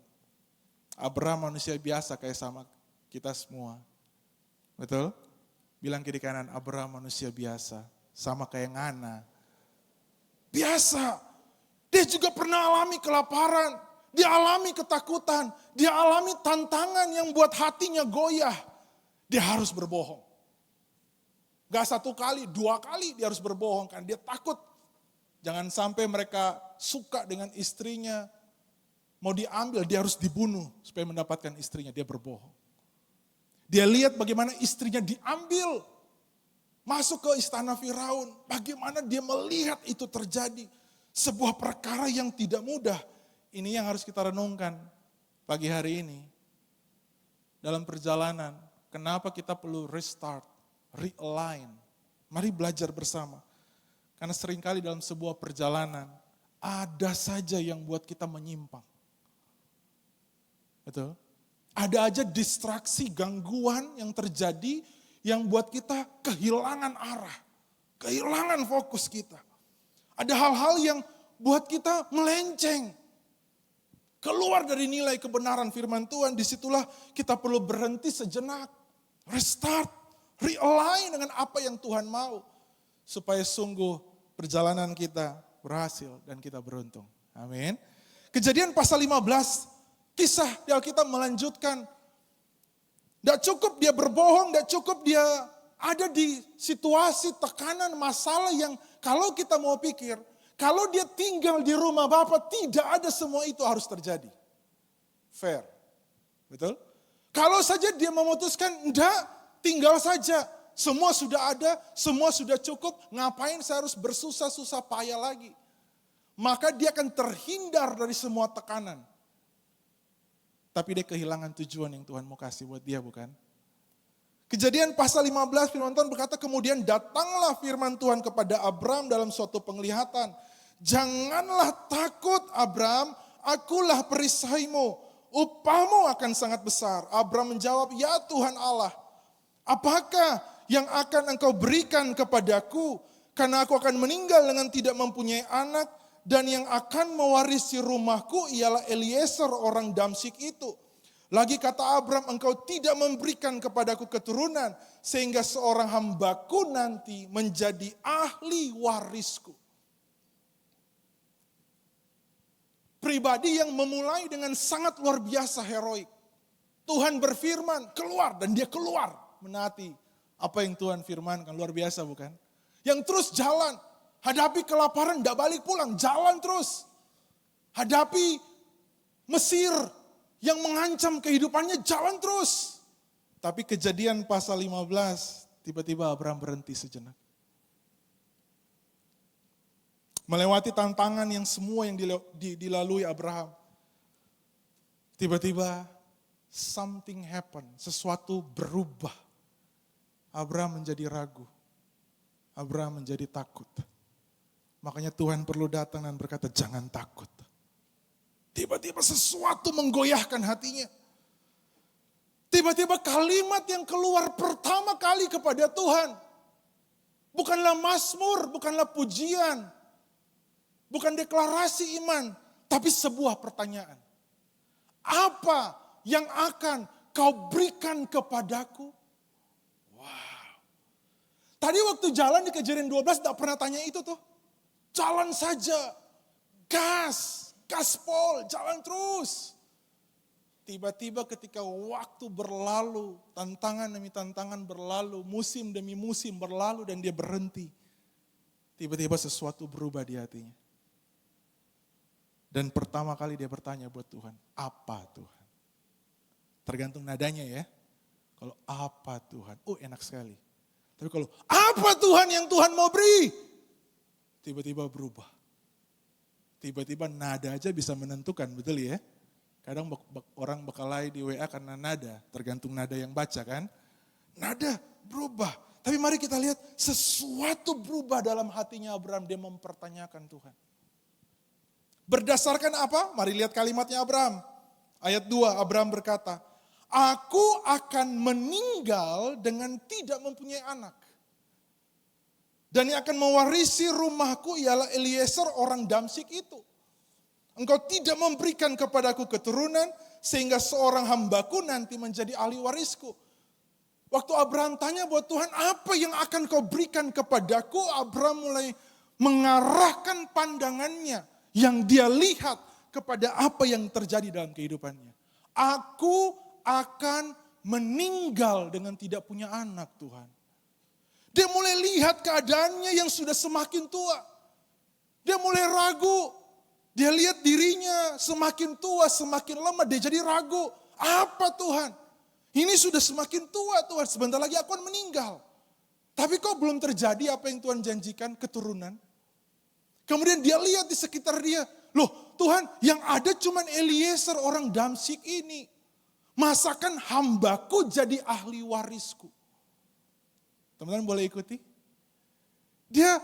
Abraham manusia biasa kayak sama kita semua. Betul? Bilang kiri kanan, Abraham manusia biasa. Sama kayak Ngana. Biasa. Dia juga pernah alami kelaparan. Dia alami ketakutan. Dia alami tantangan yang buat hatinya goyah. Dia harus berbohong. Gak satu kali, 2 kali dia harus berbohong. Kan dia takut. Jangan sampai mereka suka dengan istrinya. Mau diambil, dia harus dibunuh. Supaya mendapatkan istrinya, dia berbohong. Dia lihat bagaimana istrinya diambil. Masuk ke istana Firaun. Bagaimana dia melihat itu terjadi. Sebuah perkara yang tidak mudah. Ini yang harus kita renungkan pagi hari ini. Dalam perjalanan, kenapa kita perlu restart, realign. Mari belajar bersama. Karena seringkali dalam sebuah perjalanan, ada saja yang buat kita menyimpang. Betul? Ada aja distraksi, gangguan yang terjadi yang buat kita kehilangan arah. Kehilangan fokus kita. Ada hal-hal yang buat kita melenceng. Keluar dari nilai kebenaran firman Tuhan, disitulah kita perlu berhenti sejenak. Restart, realign dengan apa yang Tuhan mau. Supaya sungguh perjalanan kita berhasil dan kita beruntung. Amin. Kejadian pasal 15, kisah di Alkitab melanjutkan. Tidak cukup dia berbohong, tidak cukup dia ada di situasi tekanan masalah yang kalau kita mau pikir, kalau dia tinggal di rumah Bapa, tidak ada semua itu harus terjadi. Fair, betul? Kalau saja dia memutuskan, enggak, tinggal saja. Semua sudah ada, semua sudah cukup, ngapain saya harus bersusah-susah payah lagi? Maka dia akan terhindar dari semua tekanan. Tapi dia kehilangan tujuan yang Tuhan mau kasih buat dia, bukan? Kejadian pasal 15 firman Tuhan berkata, kemudian datanglah firman Tuhan kepada Abram dalam suatu penglihatan. Janganlah takut Abram, akulah perisaimu, upahmu akan sangat besar. Abram menjawab, ya Tuhan Allah, apakah yang akan engkau berikan kepadaku? Karena aku akan meninggal dengan tidak mempunyai anak, dan yang akan mewarisi rumahku ialah Eliezer orang Damsyik itu. Lagi kata Abram, engkau tidak memberikan kepadaku keturunan, sehingga seorang hambaku nanti menjadi ahli warisku. Pribadi yang memulai dengan sangat luar biasa heroik. Tuhan berfirman, keluar, dan dia keluar menaati apa yang Tuhan firmankan. Luar biasa bukan? Yang terus jalan, hadapi kelaparan, tidak balik pulang, jalan terus. Hadapi Mesir yang mengancam kehidupannya, jalan terus. Tapi Kejadian pasal 15, tiba-tiba Abraham berhenti sejenak. Melewati tantangan yang semua yang dilalui Abraham. Tiba-tiba something happen, sesuatu berubah. Abraham menjadi ragu. Abraham menjadi takut. Makanya Tuhan perlu datang dan berkata, jangan takut. Tiba-tiba sesuatu menggoyahkan hatinya. Tiba-tiba kalimat yang keluar pertama kali kepada Tuhan. Bukanlah mazmur, bukanlah pujian. Bukan deklarasi iman, tapi sebuah pertanyaan. Apa yang akan kau berikan kepadaku? Wow. Tadi waktu jalan di Kejadian 12 tidak pernah tanya itu tuh. Jalan saja, gaspol, jalan terus. Tiba-tiba ketika waktu berlalu, tantangan demi tantangan berlalu, musim demi musim berlalu dan dia berhenti. Tiba-tiba sesuatu berubah di hatinya. Dan pertama kali dia bertanya buat Tuhan, apa Tuhan? Tergantung nadanya ya. Kalau apa Tuhan, enak sekali. Tapi kalau apa Tuhan yang Tuhan mau beri? Tiba-tiba berubah. Tiba-tiba nada aja bisa menentukan, betul ya? Kadang orang bekalai di WA karena nada, tergantung nada yang baca kan. Nada berubah. Tapi mari kita lihat sesuatu berubah dalam hatinya Abraham, dia mempertanyakan Tuhan. Berdasarkan apa? Mari lihat kalimatnya Abraham. Ayat 2, Abraham berkata, aku akan meninggal dengan tidak mempunyai anak. Dan yang akan mewarisi rumahku ialah Eliezer orang Damsyik itu. Engkau tidak memberikan kepadaku keturunan, sehingga seorang hambaku nanti menjadi ahli warisku. Waktu Abraham tanya buat Tuhan, apa yang akan kau berikan kepadaku? Abraham mulai mengarahkan pandangannya yang dia lihat kepada apa yang terjadi dalam kehidupannya. Aku akan meninggal dengan tidak punya anak, Tuhan. Dia mulai lihat keadaannya yang sudah semakin tua. Dia mulai ragu. Dia lihat dirinya semakin tua, semakin lemah. Dia jadi ragu. Apa Tuhan? Ini sudah semakin tua Tuhan. Sebentar lagi aku akan meninggal. Tapi kok belum terjadi apa yang Tuhan janjikan, keturunan? Kemudian dia lihat di sekitar dia. Loh Tuhan, yang ada cuman Eliezer orang Damsyik ini. Masakan hambaku jadi ahli warisku. Teman-teman boleh ikuti? Dia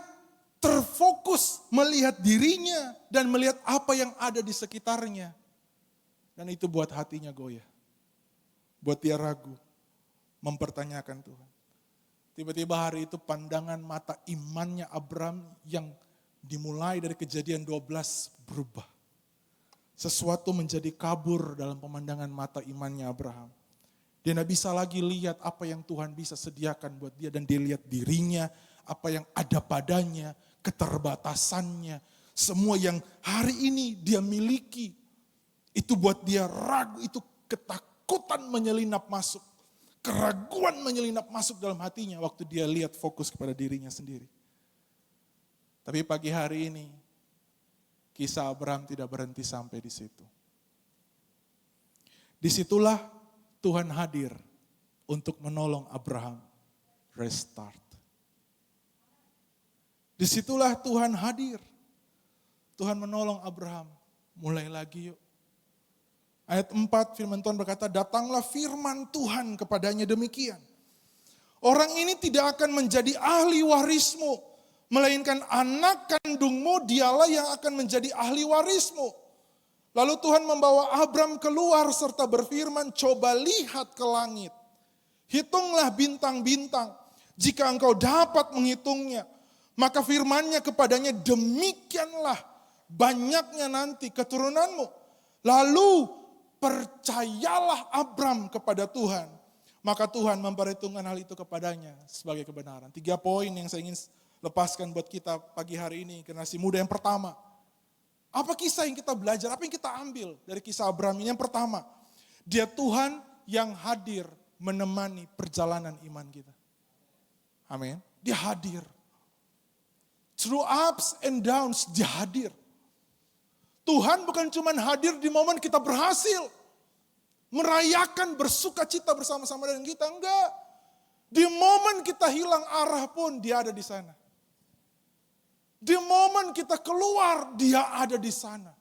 terfokus melihat dirinya dan melihat apa yang ada di sekitarnya. Dan itu buat hatinya goyah. Buat dia ragu. Mempertanyakan Tuhan. Tiba-tiba hari itu pandangan mata imannya Abraham yang dimulai dari Kejadian 12 berubah. Sesuatu menjadi kabur dalam pemandangan mata imannya Abraham. Dia tidak bisa lagi lihat apa yang Tuhan bisa sediakan buat dia. Dan dia lihat dirinya, apa yang ada padanya, keterbatasannya. Semua yang hari ini dia miliki, itu buat dia ragu, itu ketakutan menyelinap masuk. Keraguan menyelinap masuk dalam hatinya waktu dia lihat fokus kepada dirinya sendiri. Tapi pagi hari ini, kisah Abraham tidak berhenti sampai di situ. Disitulah Tuhan hadir untuk menolong Abraham restart. Disitulah Tuhan hadir. Tuhan menolong Abraham, mulai lagi yuk. Ayat 4 firman Tuhan berkata, datanglah firman Tuhan kepadanya demikian. Orang ini tidak akan menjadi ahli warismu, melainkan anak kandungmu dialah yang akan menjadi ahli warismu. Lalu Tuhan membawa Abram keluar serta berfirman, coba lihat ke langit. Hitunglah bintang-bintang, jika engkau dapat menghitungnya. Maka firman-Nya kepadanya, demikianlah banyaknya nanti keturunanmu. Lalu percayalah Abram kepada Tuhan. Maka Tuhan memperhitungkan hal itu kepadanya sebagai kebenaran. 3 poin yang saya ingin lepaskan buat kita pagi hari ini, generasi muda. Yang pertama, apa kisah yang kita belajar, apa yang kita ambil dari kisah Abram ini? Yang pertama, dia Tuhan yang hadir menemani perjalanan iman kita. Amin. Dia hadir. Through ups and downs, dia hadir. Tuhan bukan cuma hadir di momen kita berhasil. Merayakan bersuka cita bersama-sama dengan kita. Enggak. Di momen kita hilang arah pun dia ada di sana. Di momen kita keluar, dia ada di sana.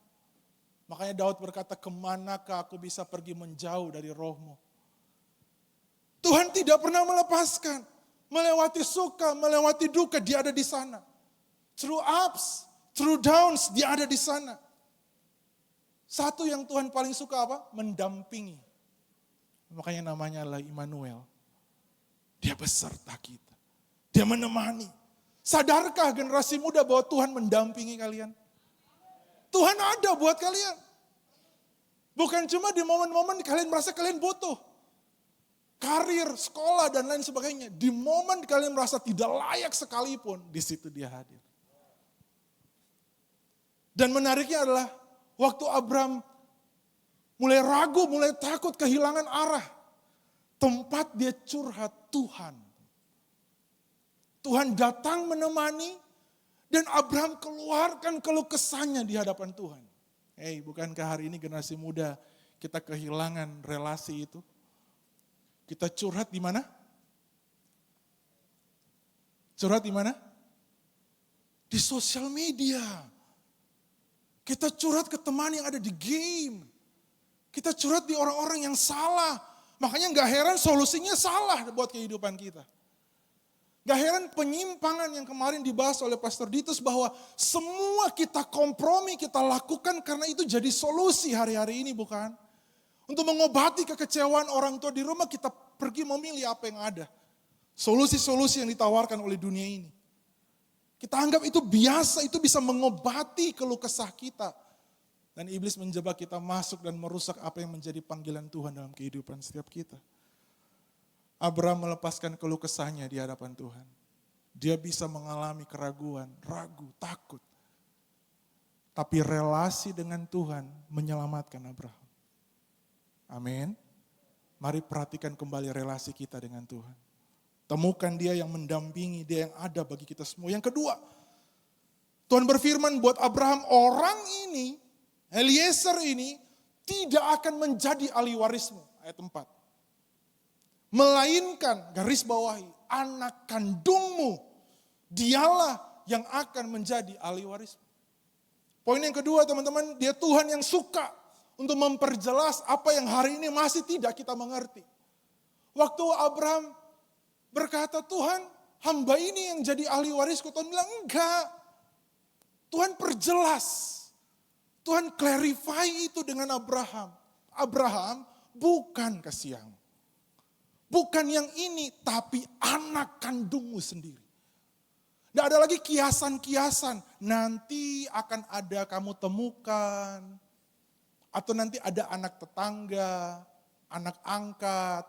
Makanya Daud berkata, kemanakah aku bisa pergi menjauh dari rohmu. Tuhan tidak pernah melepaskan. Melewati suka, melewati duka, dia ada di sana. Through ups, through downs, dia ada di sana. Satu yang Tuhan paling suka apa? Mendampingi. Makanya namanya adalah Immanuel. Dia beserta kita. Dia menemani. Sadarkah generasi muda bahwa Tuhan mendampingi kalian? Tuhan ada buat kalian. Bukan cuma di momen-momen kalian merasa kalian butuh. Karir, sekolah, dan lain sebagainya. Di momen kalian merasa tidak layak sekalipun, di situ dia hadir. Dan menariknya adalah, waktu Abram mulai ragu, mulai takut, kehilangan arah. Tempat dia curhat Tuhan. Tuhan datang menemani dan Abram keluarkan keluh kesahnya di hadapan Tuhan. Hei, bukankah hari ini generasi muda kita kehilangan relasi itu? Kita curhat di mana? Curhat di mana? Di sosial media. Kita curhat ke teman yang ada di game. Kita curhat di orang-orang yang salah. Makanya gak heran solusinya salah buat kehidupan kita. Gak heran penyimpangan yang kemarin dibahas oleh Pastor Ditus bahwa semua kita kompromi, kita lakukan karena itu jadi solusi hari-hari ini, bukan? Untuk mengobati kekecewaan orang tua di rumah, kita pergi memilih apa yang ada. Solusi-solusi yang ditawarkan oleh dunia ini. Kita anggap itu biasa, itu bisa mengobati keluh kesah kita. Dan iblis menjebak kita masuk dan merusak apa yang menjadi panggilan Tuhan dalam kehidupan setiap kita. Abraham melepaskan keluh kesahnya di hadapan Tuhan. Dia bisa mengalami keraguan, ragu, takut. Tapi relasi dengan Tuhan menyelamatkan Abraham. Amin. Mari perhatikan kembali relasi kita dengan Tuhan. Temukan dia yang mendampingi, dia yang ada bagi kita semua. Yang kedua, Tuhan berfirman buat Abraham, orang ini, Eliezer ini, tidak akan menjadi ahli warismu. Ayat 4. Melainkan, garis bawahi, anak kandungmu, dialah yang akan menjadi ahli warismu. Poin yang kedua teman-teman, dia Tuhan yang suka untuk memperjelas apa yang hari ini masih tidak kita mengerti. Waktu Abraham berkata, Tuhan hamba ini yang jadi ahli warisku. Tuhan bilang enggak. Tuhan perjelas. Tuhan clarify itu dengan Abraham. Abraham bukan kasiang. Bukan yang ini, tapi anak kandungmu sendiri. Tidak ada lagi kiasan-kiasan. Nanti akan ada kamu temukan. Atau nanti ada anak tetangga, anak angkat,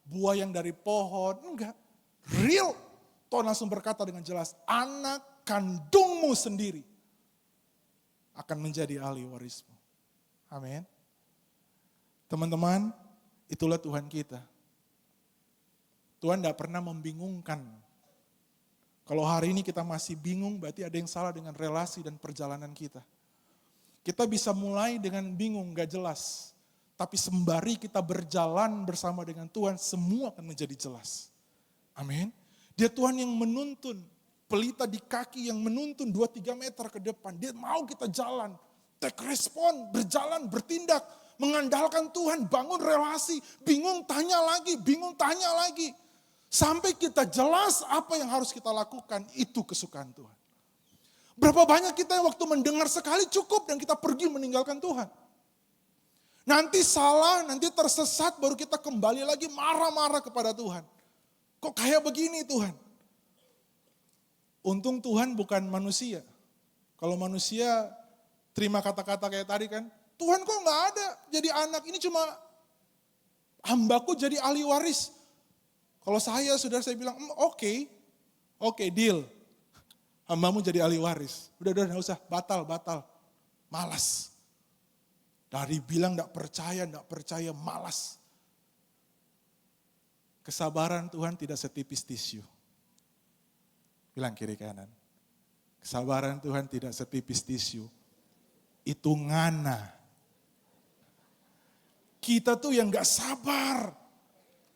buah yang dari pohon. Enggak. Real. Tuhan langsung berkata dengan jelas, anak kandungmu sendiri. akan menjadi ahli warismu. Amin. Teman-teman, itulah Tuhan kita. Tuhan tidak pernah membingungkan. Kalau hari ini kita masih bingung, berarti ada yang salah dengan relasi dan perjalanan kita. Kita bisa mulai dengan bingung, gak jelas. Tapi sembari kita berjalan bersama dengan Tuhan, semua akan menjadi jelas. Amin. Dia Tuhan yang menuntun, pelita di kaki yang menuntun 2-3 meter ke depan. Dia mau kita jalan, take respon, berjalan, bertindak, mengandalkan Tuhan, bangun relasi, bingung tanya lagi. Sampai kita jelas apa yang harus kita lakukan, itu kesukaan Tuhan. Berapa banyak kita yang waktu mendengar sekali cukup dan kita pergi meninggalkan Tuhan. Nanti salah, nanti tersesat, baru kita kembali lagi marah-marah kepada Tuhan. Kok kayak begini Tuhan? Untung Tuhan bukan manusia. Kalau manusia terima kata-kata kayak tadi kan, Tuhan kok gak ada jadi anak, ini cuma hambaku jadi ahli waris. Kalau saya bilang, oke, deal. Hambamu jadi ahli waris. Udah, gak usah, batal. Malas. Dari bilang gak percaya, malas. Kesabaran Tuhan tidak setipis tisu. Bilang kiri kanan. Kesabaran Tuhan tidak setipis tisu. Itu ngana. Kita tuh yang gak sabar.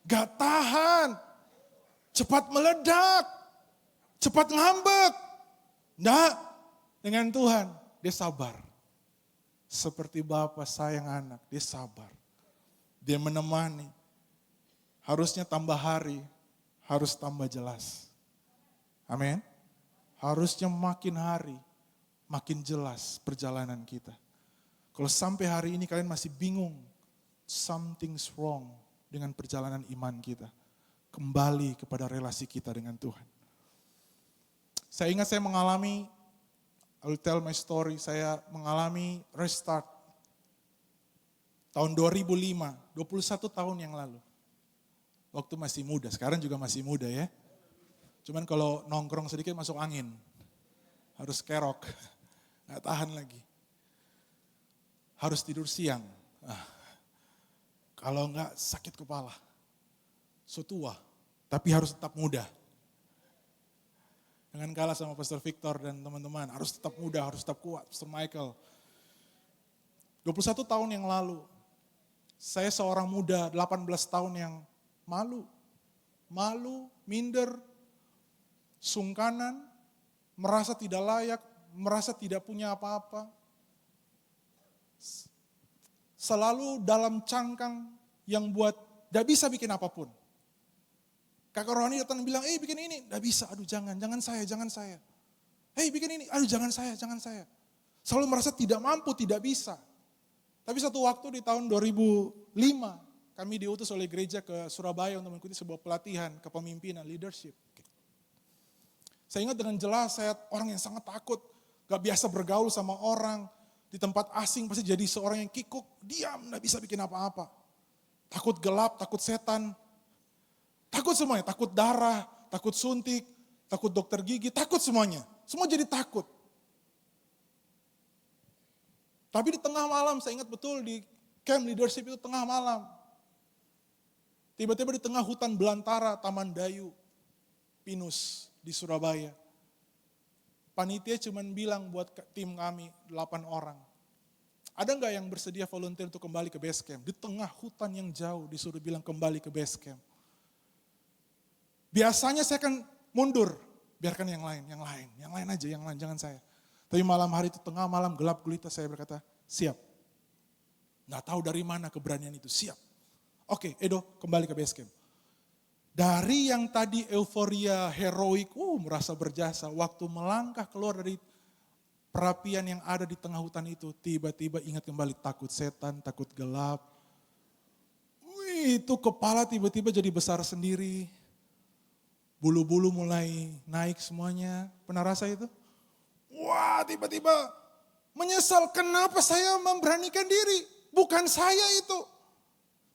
Gak tahan. Cepat meledak. Cepat ngambek. Nggak. Dengan Tuhan, dia sabar. Seperti Bapa sayang anak, dia sabar. Dia menemani. Harusnya tambah hari, harus tambah jelas. Amin. Harusnya makin hari, makin jelas perjalanan kita. Kalau sampai hari ini kalian masih bingung, something's wrong dengan perjalanan iman kita. Kembali kepada relasi kita dengan Tuhan. Saya ingat saya mengalami, I will tell my story, saya mengalami restart. Tahun 2005, 21 tahun yang lalu. Waktu masih muda, sekarang juga masih muda ya. Cuman kalau nongkrong sedikit masuk angin. Harus kerok, gak tahan lagi. Harus tidur siang. Kalau enggak sakit kepala. So tua, tapi harus tetap muda. Jangan kalah sama Pastor Victor dan teman-teman. Harus tetap muda, harus tetap kuat. Pastor Michael. 21 tahun yang lalu, saya seorang muda 18 tahun yang malu, minder, sungkanan, merasa tidak layak, merasa tidak punya apa-apa. Selalu dalam cangkang yang buat gak bisa bikin apapun. Kakak rohani datang bilang, bikin ini, gak bisa, aduh jangan saya. Bikin ini, aduh jangan saya. Selalu merasa tidak mampu, tidak bisa. Tapi satu waktu di tahun 2005, kami diutus oleh gereja ke Surabaya untuk mengikuti sebuah pelatihan kepemimpinan, leadership. Saya ingat dengan jelas, saya orang yang sangat takut, gak biasa bergaul sama orang, di tempat asing pasti jadi seorang yang kikuk, diam, gak bisa bikin apa-apa. Takut gelap, takut setan, takut semuanya, takut darah, takut suntik, takut dokter gigi, takut semuanya. Semua jadi takut. Tapi di tengah malam, saya ingat betul di camp leadership itu tengah malam. Tiba-tiba di tengah hutan belantara, Taman Dayu, Pinus di Surabaya. Panitia cuma bilang buat tim kami 8 orang. Ada nggak yang bersedia volunteer untuk kembali ke base camp? Di tengah hutan yang jauh disuruh bilang kembali ke base camp. Biasanya saya akan mundur, biarkan yang lain aja, jangan saya. Tapi malam hari itu tengah malam gelap gulita saya berkata, siap. Nggak tahu dari mana keberanian itu, siap. Oke, Edo kembali ke base camp. Dari yang tadi euforia heroik, merasa berjasa, waktu melangkah keluar dari perapian yang ada di tengah hutan itu, tiba-tiba ingat kembali takut setan, takut gelap. Itu kepala tiba-tiba jadi besar sendiri. Bulu-bulu mulai naik semuanya. Pernah rasa itu? Wah, tiba-tiba menyesal kenapa saya memberanikan diri. Bukan saya itu.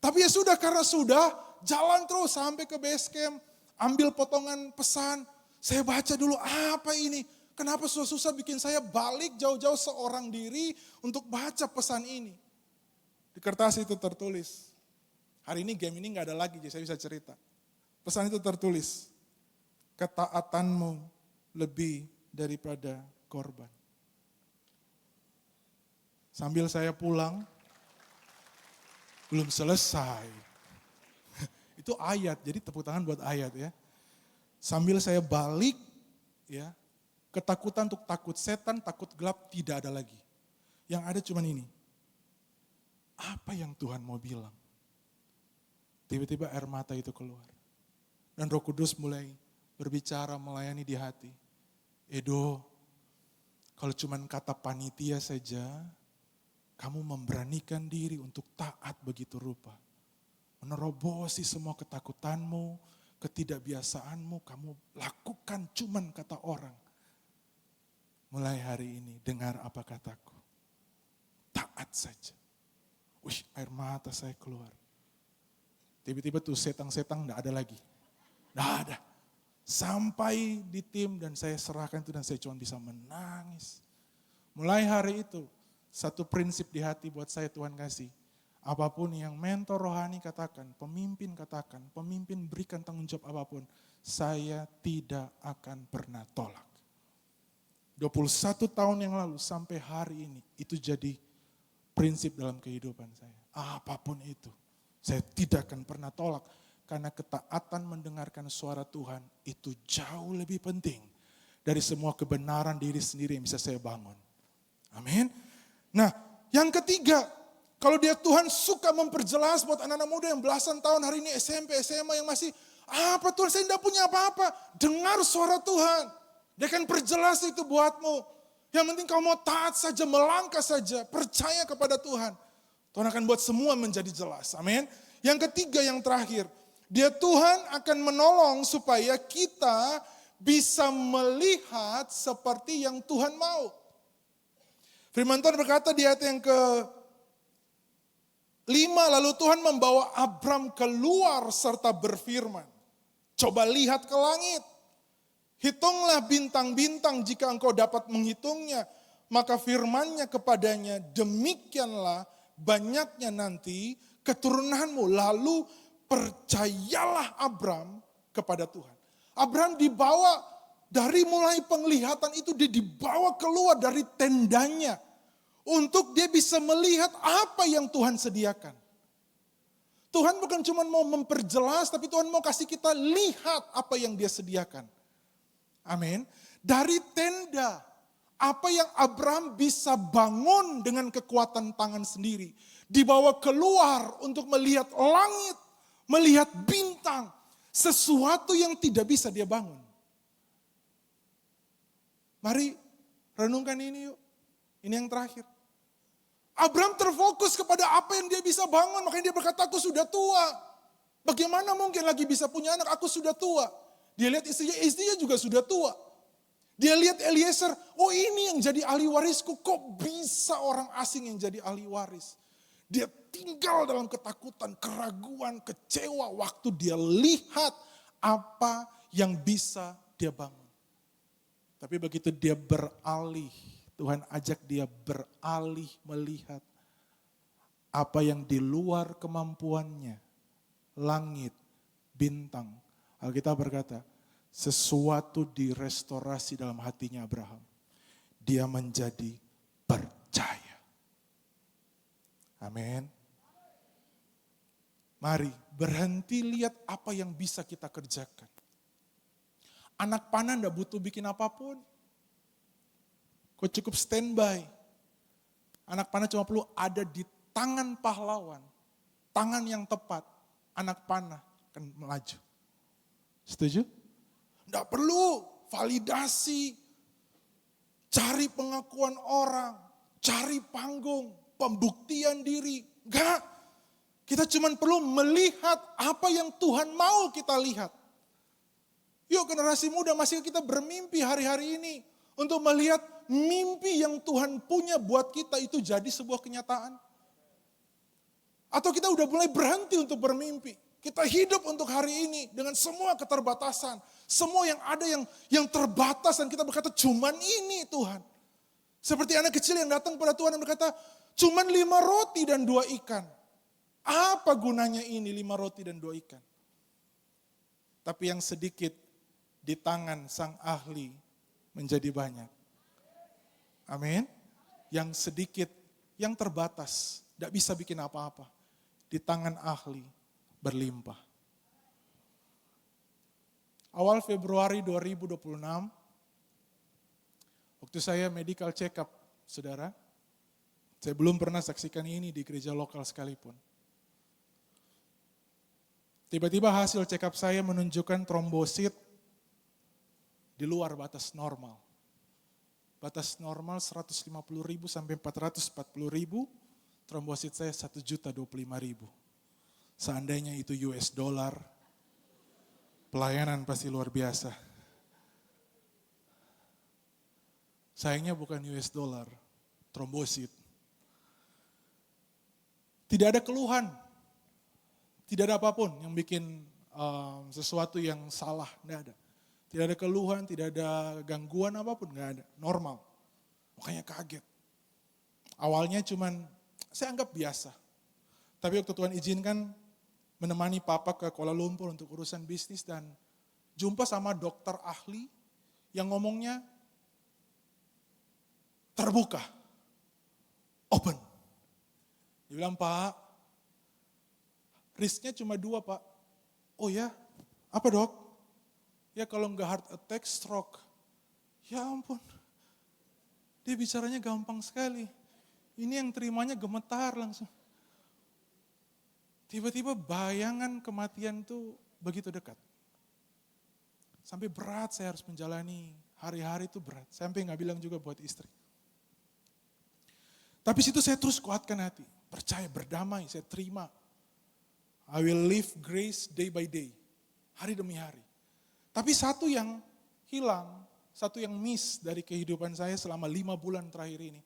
Tapi ya sudah, karena sudah jalan terus sampai ke base camp. Ambil potongan pesan. Saya baca dulu apa ini. Kenapa susah-susah bikin saya balik jauh-jauh seorang diri untuk baca pesan ini? Di kertas itu tertulis. Hari ini game ini gak ada lagi, jadi saya bisa cerita. Pesan itu tertulis. Ketaatanmu lebih daripada korban. Sambil saya pulang, belum selesai. Itu ayat, jadi tepuk tangan buat ayat ya. Sambil saya balik, ya, ketakutan untuk takut setan, takut gelap tidak ada lagi. Yang ada cuma ini. Apa yang Tuhan mau bilang? Tiba-tiba air mata itu keluar. Dan Roh Kudus mulai berbicara, melayani di hati. Edo, kalau cuma kata panitia saja, kamu memberanikan diri untuk taat begitu rupa. Menerobosi semua ketakutanmu, ketidakbiasaanmu, kamu lakukan cuman kata orang. Mulai hari ini dengar apa kataku. Taat saja. Wih, air mata saya keluar. Tiba-tiba tuh setang-setang enggak ada lagi. Enggak ada. Sampai di tim dan saya serahkan itu dan saya cuma bisa menangis. Mulai hari itu, satu prinsip di hati buat saya Tuhan kasih. Apapun yang mentor rohani katakan, pemimpin berikan tanggung jawab apapun. Saya tidak akan pernah tolak. 21 tahun yang lalu sampai hari ini, itu jadi prinsip dalam kehidupan saya. Apapun itu, saya tidak akan pernah tolak. Karena ketaatan mendengarkan suara Tuhan itu jauh lebih penting dari semua kebenaran diri sendiri yang bisa saya bangun. Amin. Nah, yang ketiga, kalau dia Tuhan suka memperjelas buat anak-anak muda yang belasan tahun hari ini SMP, SMA yang masih, apa Tuhan saya tidak punya apa-apa. Dengar suara Tuhan. Dia akan perjelas itu buatmu. Yang penting kau mau taat saja, melangkah saja, percaya kepada Tuhan. Tuhan akan buat semua menjadi jelas. Amin. Yang ketiga, yang terakhir, dia Tuhan akan menolong supaya kita bisa melihat seperti yang Tuhan mau. Firman Tuhan berkata di ayat yang ke-5, lalu Tuhan membawa Abram keluar serta berfirman, coba lihat ke langit, hitunglah bintang-bintang jika engkau dapat menghitungnya. Maka firman-Nya kepadanya, demikianlah banyaknya nanti keturunanmu. Lalu percayalah Abram kepada Tuhan. Abram dibawa dari mulai penglihatan itu, dia dibawa keluar dari tendanya. Untuk dia bisa melihat apa yang Tuhan sediakan. Tuhan bukan cuma mau memperjelas, tapi Tuhan mau kasih kita lihat apa yang dia sediakan. Amin. Dari tenda, apa yang Abraham bisa bangun dengan kekuatan tangan sendiri. Dibawa keluar untuk melihat langit, melihat bintang. Sesuatu yang tidak bisa dia bangun. Mari renungkan ini yuk. Ini yang terakhir. Abraham terfokus kepada apa yang dia bisa bangun. Makanya dia berkata, aku sudah tua. Bagaimana mungkin lagi bisa punya anak, aku sudah tua. Dia lihat istrinya juga sudah tua. Dia lihat Eliezer, oh ini yang jadi ahli warisku. Kok bisa orang asing yang jadi ahli waris? Dia tinggal dalam ketakutan, keraguan, kecewa waktu dia lihat apa yang bisa dia bangun. Tapi begitu dia beralih, Tuhan ajak dia beralih melihat apa yang di luar kemampuannya. Langit, bintang. Alkitab berkata, sesuatu direstorasi dalam hatinya Abraham. Dia menjadi percaya. Amin. Mari berhenti lihat apa yang bisa kita kerjakan. Anak panah tidak butuh bikin apapun. Kau cukup standby. Anak panah cuma perlu ada di tangan pahlawan. Tangan yang tepat. Anak panah akan melaju. Setuju? Tidak perlu validasi. Cari pengakuan orang. Cari panggung. Pembuktian diri. Enggak. Kita cuma perlu melihat apa yang Tuhan mau kita lihat. Yuk generasi muda, masih kita bermimpi hari-hari ini. Untuk melihat mimpi yang Tuhan punya buat kita itu jadi sebuah kenyataan. Atau kita udah mulai berhenti untuk bermimpi. Kita hidup untuk hari ini dengan semua keterbatasan. Semua yang ada yang terbatas dan kita berkata cuman ini Tuhan. Seperti anak kecil yang datang pada Tuhan dan berkata cuman 5 roti dan 2 ikan. Apa gunanya ini 5 roti dan 2 ikan? Tapi yang sedikit di tangan sang ahli menjadi banyak. Amin. Yang sedikit, yang terbatas, tidak bisa bikin apa-apa. Di tangan ahli berlimpah. Awal Februari 2026, waktu saya medical check up, saudara, saya belum pernah saksikan ini di gereja lokal sekalipun. Tiba-tiba hasil check up saya menunjukkan trombosit di luar batas normal. Batas normal 150.000 sampai 440.000, trombosit saya 1.025.000. Seandainya itu US dollar, pelayanan pasti luar biasa. Sayangnya bukan US dollar, trombosit. Tidak ada keluhan, tidak ada apapun yang bikin sesuatu yang salah, tidak ada. Tidak ada keluhan, tidak ada gangguan apapun, nggak ada, normal. Makanya kaget. Awalnya cuman saya anggap biasa. Tapi waktu Tuhan izinkan menemani papa ke Kuala Lumpur untuk urusan bisnis dan jumpa sama dokter ahli yang ngomongnya terbuka, open. Dia bilang, Pak, risknya cuma 2 Pak. Oh ya, apa dok? Ya kalau nggak heart attack, stroke. Ya ampun, dia bicaranya gampang sekali. Ini yang terimanya gemetar langsung. Tiba-tiba bayangan kematian itu begitu dekat. Sampai berat saya harus menjalani, hari-hari itu berat. Sampai nggak bilang juga buat istri. Tapi situ saya terus kuatkan hati. Percaya, berdamai, saya terima. I will live grace day by day. Hari demi hari. Tapi satu yang hilang, satu yang miss dari kehidupan saya selama 5 bulan terakhir ini.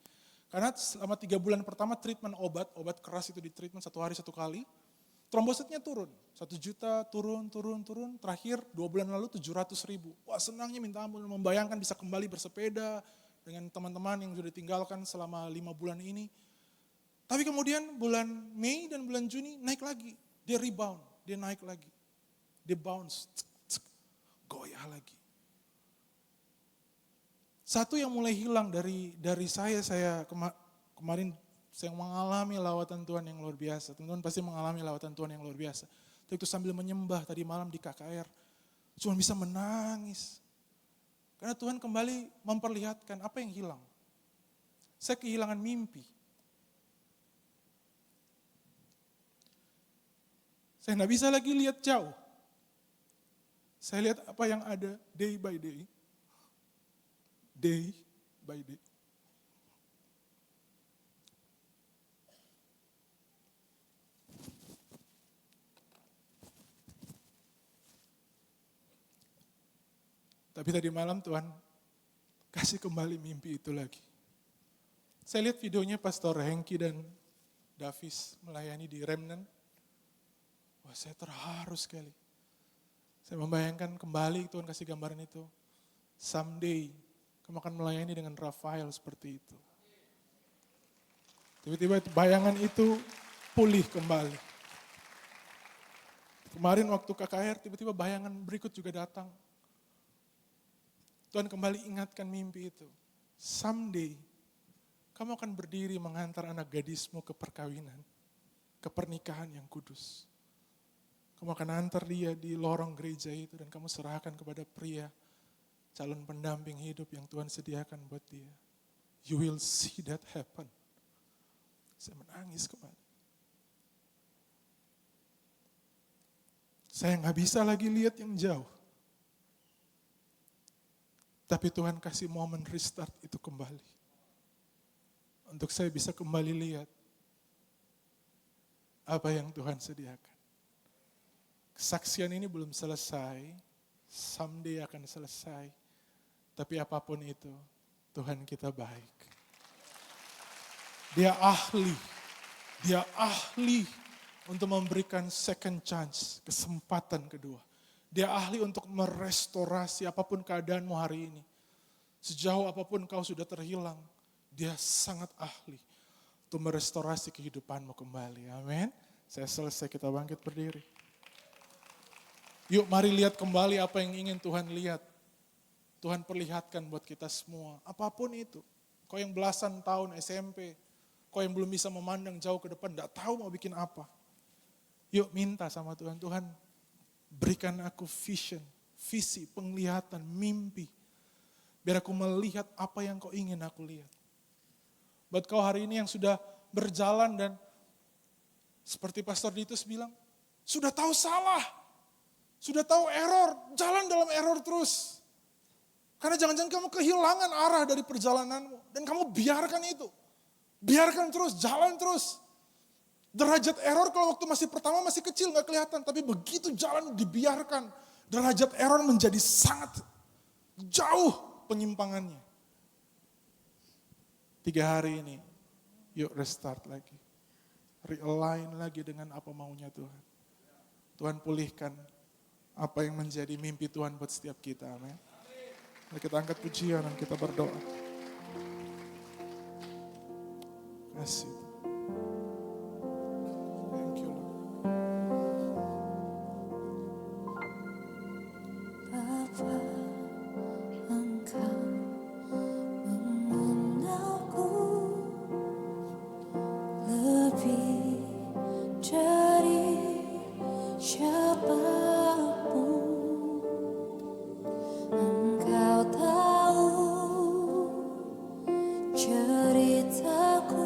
Karena selama 3 bulan pertama treatment obat keras itu di treatment 1 hari 1 kali. Trombositnya turun, 1 juta turun. Terakhir 2 bulan lalu 700.000. Wah senangnya minta ampun, membayangkan bisa kembali bersepeda dengan teman-teman yang sudah ditinggalkan selama 5 bulan ini. Tapi kemudian bulan Mei dan bulan Juni naik lagi. Dia rebound, dia naik lagi. Dia bounce, goyah lagi. Satu yang mulai hilang dari saya kemarin saya mengalami lawatan Tuhan yang luar biasa. Teman-teman pasti mengalami lawatan Tuhan yang luar biasa. Itu sambil menyembah tadi malam di KKR. Cuma bisa menangis. Karena Tuhan kembali memperlihatkan apa yang hilang. Saya kehilangan mimpi. Saya tidak bisa lagi lihat jauh. Saya lihat apa yang ada day by day. Day by day. Tapi tadi malam Tuhan kasih kembali mimpi itu lagi. Saya lihat videonya Pastor Hengki dan Davis melayani di Remnant. Wah saya terharu sekali. Saya membayangkan kembali Tuhan kasih gambaran itu. Someday kamu akan melayani dengan Rafael seperti itu. Tiba-tiba bayangan itu pulih kembali. Kemarin waktu KKR tiba-tiba bayangan berikut juga datang. Tuhan kembali ingatkan mimpi itu. Someday, kamu akan berdiri menghantar anak gadismu ke perkawinan, ke pernikahan yang kudus. Kamu akan hantar dia di lorong gereja itu dan kamu serahkan kepada pria, calon pendamping hidup yang Tuhan sediakan buat dia. You will see that happen. Saya menangis kembali. Saya nggak bisa lagi lihat yang jauh. Tapi Tuhan kasih momen restart itu kembali. Untuk saya bisa kembali lihat apa yang Tuhan sediakan. Kesaksian ini belum selesai, someday akan selesai. Tapi apapun itu, Tuhan kita baik. Dia ahli untuk memberikan second chance, kesempatan kedua. Dia ahli untuk merestorasi apapun keadaanmu hari ini. Sejauh apapun kau sudah terhilang, dia sangat ahli untuk merestorasi kehidupanmu kembali. Amin. Saya selesai, kita bangkit berdiri. Yuk mari lihat kembali apa yang ingin Tuhan lihat. Tuhan perlihatkan buat kita semua, apapun itu. Kau yang belasan tahun SMP, kau yang belum bisa memandang jauh ke depan, gak tahu mau bikin apa. Yuk minta sama Tuhan, Tuhan berikan aku vision, visi, penglihatan, mimpi. Biar aku melihat apa yang kau ingin aku lihat. Buat kau hari ini yang sudah berjalan dan seperti Pastor Ditus bilang, sudah tahu salah, sudah tahu error, jalan dalam error terus. Karena jangan-jangan kamu kehilangan arah dari perjalananmu. Dan kamu biarkan itu. Biarkan terus, jalan terus. Derajat error kalau waktu masih pertama masih kecil gak kelihatan. Tapi begitu jalan dibiarkan, derajat error menjadi sangat jauh penyimpangannya. 3 hari ini, yuk restart lagi. Realign lagi dengan apa maunya Tuhan. Tuhan pulihkan apa yang menjadi mimpi Tuhan buat setiap kita. Amin. Mari kita angkat pujian dan kita berdoa. Kasih. Thank you Lord. Bapa, Engkau mengenalku lebih dari siapapun. Engkau tahu ceritaku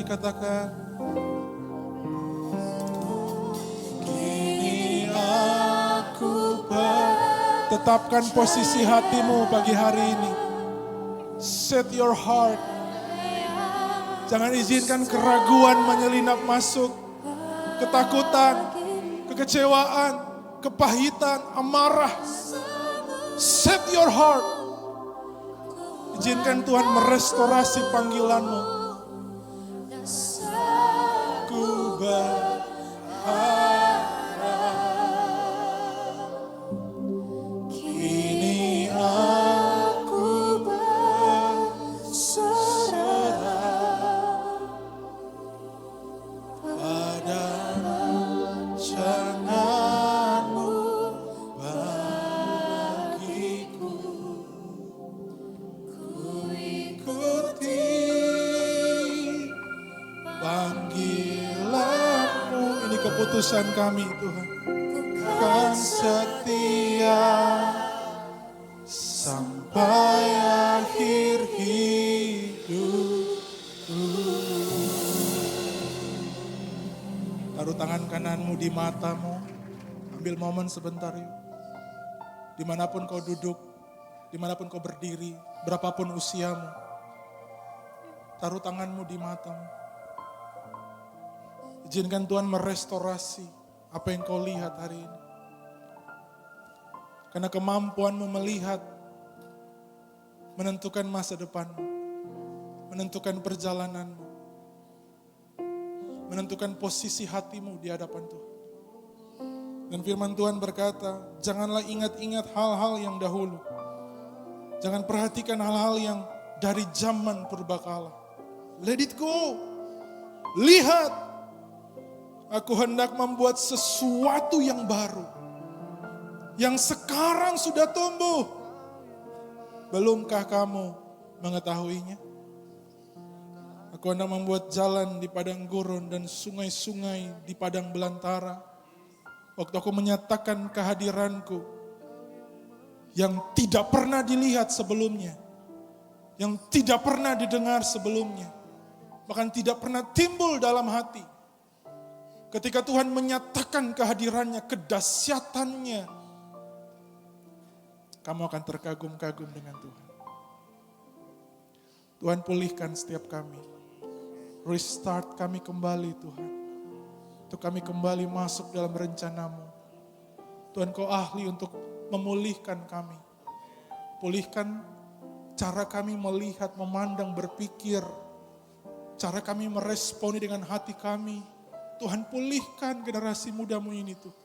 katakan. Kini aku tetapkan posisi hatimu pagi hari ini. Set your heart. Jangan izinkan keraguan menyelinap masuk. Ketakutan, kekecewaan, kepahitan, amarah. Set your heart. Izinkan Tuhan merestorasi panggilanmu. Ku berharap kini aku berserah pada rancanganmu bagiku. Ku ikuti panggilanmu. Ini keputusan kami Tuhan. Kan setia sampai akhir hidupku. Taruh tangan kananmu di matamu. Ambil momen sebentar yuk. Dimanapun kau duduk, dimanapun kau berdiri, berapapun usiamu. Taruh tanganmu di matamu. Izinkan Tuhan merestorasi apa yang kau lihat hari ini. Karena kemampuanmu melihat menentukan masa depanmu, menentukan perjalananmu, menentukan posisi hatimu di hadapan Tuhan. Dan firman Tuhan berkata, janganlah ingat-ingat hal-hal yang dahulu. Jangan perhatikan hal-hal yang dari zaman purbakala. Let it go. Lihat, aku hendak membuat sesuatu yang baru. Yang sekarang sudah tumbuh. Belumkah kamu mengetahuinya? Aku hendak membuat jalan di padang gurun dan sungai-sungai di padang belantara. Waktu aku menyatakan kehadiranku yang tidak pernah dilihat sebelumnya. Yang tidak pernah didengar sebelumnya. Bahkan tidak pernah timbul dalam hati. Ketika Tuhan menyatakan kehadirannya, kedahsyatannya, kamu akan terkagum-kagum dengan Tuhan. Tuhan pulihkan setiap kami. Restart kami kembali Tuhan. Untuk kami kembali masuk dalam rencanamu. Tuhan kau ahli untuk memulihkan kami. Pulihkan cara kami melihat, memandang, berpikir. Cara kami meresponi dengan hati kami. Tuhan pulihkan generasi mudamu ini Tuhan.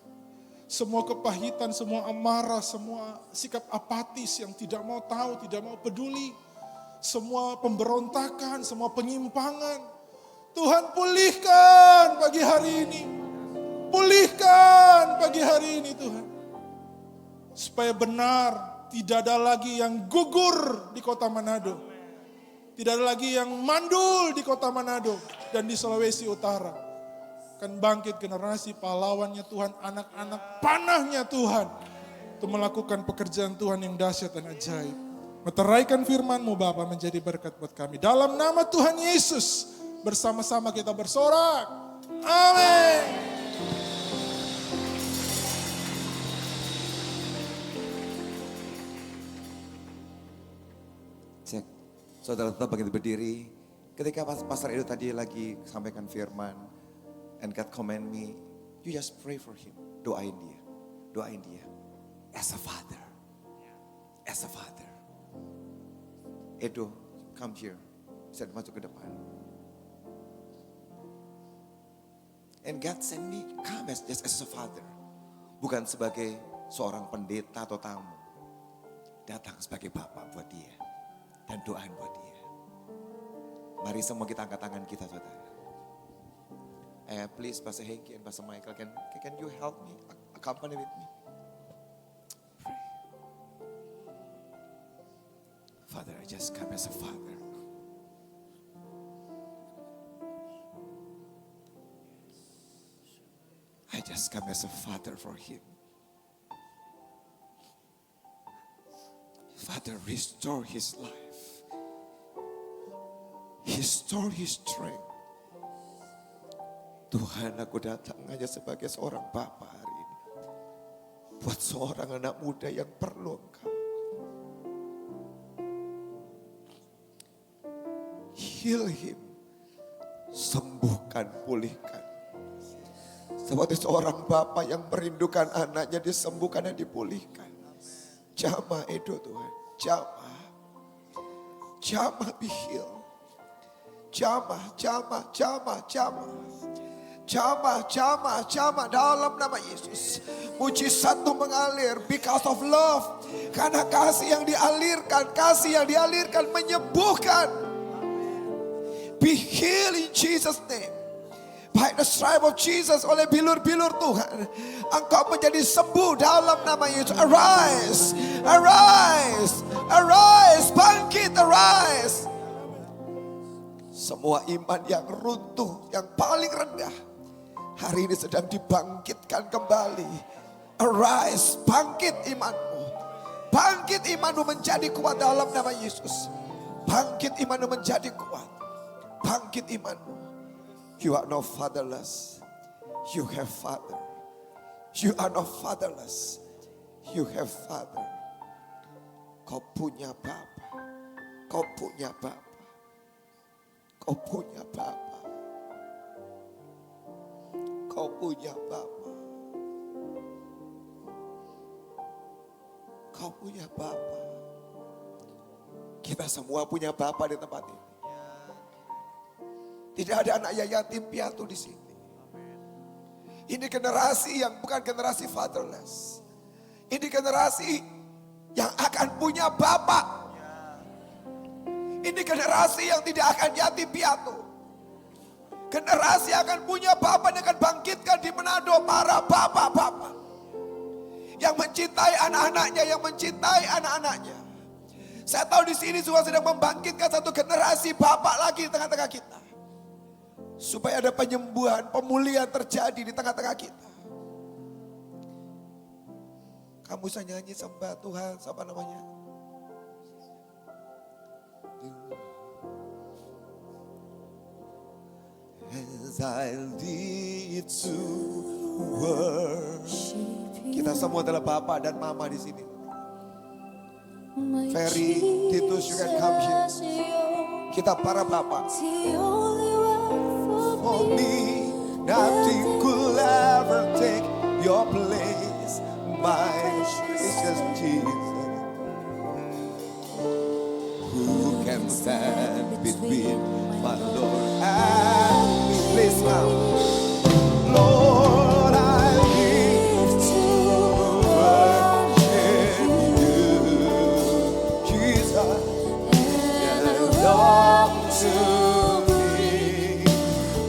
Semua kepahitan, semua amarah, semua sikap apatis yang tidak mau tahu, tidak mau peduli. Semua pemberontakan, semua penyimpangan. Tuhan pulihkan pagi hari ini. Pulihkan pagi hari ini Tuhan. Supaya benar tidak ada lagi yang gugur di kota Manado. Tidak ada lagi yang mandul di kota Manado dan di Sulawesi Utara. Akan bangkit generasi pahlawannya Tuhan, anak-anak panahnya Tuhan. Untuk melakukan pekerjaan Tuhan yang dahsyat dan ajaib. Meteraikan firman-Mu Bapa menjadi berkat buat kami. Dalam nama Tuhan Yesus, bersama-sama kita bersorak. Amin. Cek, saudara tetap begitu berdiri. Ketika Pastor Edo tadi lagi sampaikan firman, and God command me, you just pray for him. Doain dia. Doain dia. As a father. As a father. Edo, come here. Saya masuk ke depan. And God send me, come just as a father. Bukan sebagai seorang pendeta atau tamu. Datang sebagai bapak buat dia. Dan doain buat dia. Mari semua kita angkat tangan kita saudara. Please, Pastor Hengki and Pastor Michael, can you help me, accompany with me? Pray. Father, I just come as a father. I just come as a father for him. Father, restore his life. Restore his strength. Tuhan, aku datang hanya sebagai seorang bapa hari ini. Buat seorang anak muda yang perlu Engkau. Heal him. Sembuhkan, pulihkan. Seperti seorang bapa yang merindukan anaknya disembuhkan dan dipulihkan. Jamah Edo Tuhan. Jamah. Jamah be healed. Jamah, jamah, jamah, jamah. Jamah, jamah, jamah dalam nama Yesus. Mujizat itu mengalir because of love. Karena kasih yang dialirkan menyembuhkan. Be healed in Jesus' name. By the stripe of Jesus, oleh bilur-bilur Tuhan, Engkau menjadi sembuh dalam nama Yesus. Arise, arise, arise, bangkit, arise. Semua iman yang runtuh, yang paling rendah, hari ini sedang dibangkitkan kembali. Arise, bangkit imanmu. Bangkit imanmu menjadi kuat dalam nama Yesus. Bangkit imanmu menjadi kuat. Bangkit imanmu. You are not fatherless. You have father. You are not fatherless. You have father. Kau punya Bapa. Kau punya Bapa. Kau punya Bapa. Kau punya Bapa. Kau punya Bapa. Kita semua punya Bapa di tempat ini. Tidak ada anak yatim piatu di sini. Ini generasi yang bukan generasi fatherless. Ini generasi yang akan punya Bapa. Ini generasi yang tidak akan yatim piatu. Generasi akan punya Bapa yang akan bangkitkan di Manado para Bapa-Bapa. Yang mencintai anak-anaknya, yang mencintai anak-anaknya. Saya tahu di sini Tuhan sedang membangkitkan satu generasi Bapa lagi di tengah-tengah kita. Supaya ada penyembuhan, pemulihan terjadi di tengah-tengah kita. Kamu bisa nyanyi sembah Tuhan, siapa namanya? As I lead to worship. Kita semua adalah Bapa dan Mama di sini. Ferry, Titus, you can come here. Kita para Bapa. For me, nothing could ever take your place, my precious Jesus. Who can stand between my Lord and me? Please come. Lord, I live to worship you, Jesus, and I long to be.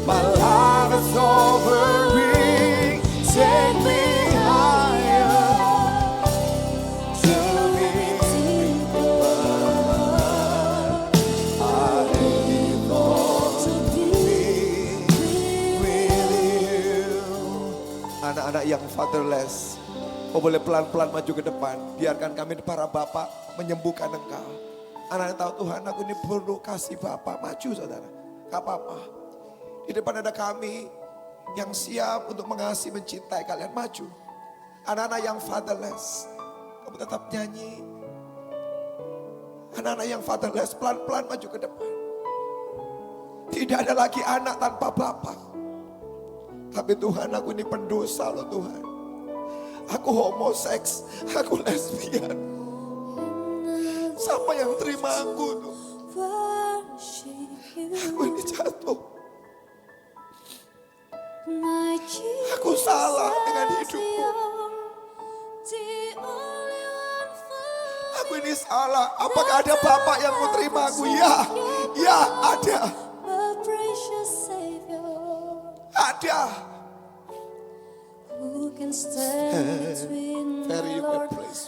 My life is offering, take me higher to be deeper. I long to be with you. Anak-anak yang fatherless, kau boleh pelan-pelan maju ke depan. Biarkan kami para bapak menyembuhkan engkau. Anak-anak tahu Tuhan, aku ini perlu kasih Bapak. Maju saudara, gak apa-apa. Di depan ada kami yang siap untuk mengasihi, mencintai kalian. Maju. Anak-anak yang fatherless, kamu tetap nyanyi. Anak-anak yang fatherless, pelan-pelan maju ke depan. Tidak ada lagi anak tanpa bapak. Tapi Tuhan, aku ini pendosa loh Tuhan. Aku homoseks, aku lesbian. Siapa yang terima aku tuh? Aku ini jatuh. Aku salah dengan hidupku. Aku ini salah. Apakah ada Bapak yang mau terima aku? Ya, ya ada. Ada. Very good place.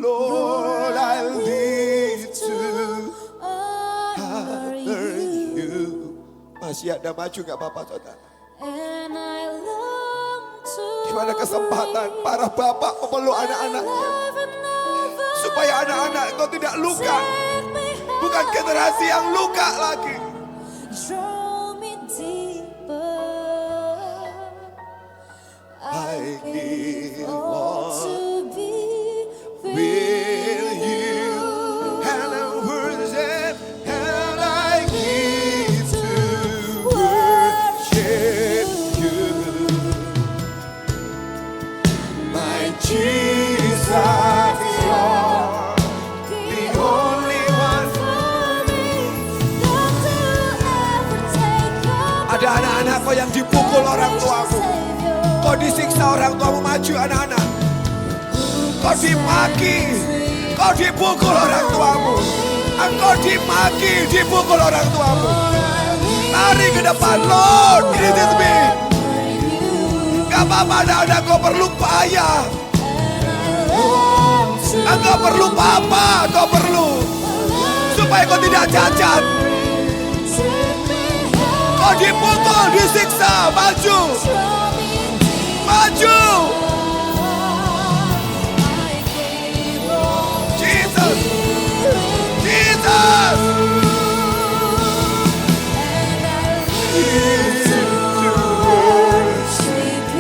Lord, I live to honor you. Masih ada maju gak Bapak saudara? Di mana kesempatan para bapak memeluk anak-anaknya. Supaya anak-anak itu tidak luka. Bukan generasi yang luka lagi. Draw me deeper. I give all to be with you, and I worship, and I give to worship you, my Jesus, you're the only one. Ada anak-anak kau yang dipukul orang tuamu, kau disiksa orang tuamu, maju anak-anak. Kau dimaki, kau dipukul orang tuamu. Engkau dimaki, dipukul orang tuamu. Lari ke depan, Lord, it is me. Gak apa-apa anak-anak, kau perlu payah. Engkau perlu papa, kau perlu. Supaya kau tidak cacat. Kau dipukul, disiksa, maju. Maju. Jesus. Jesus.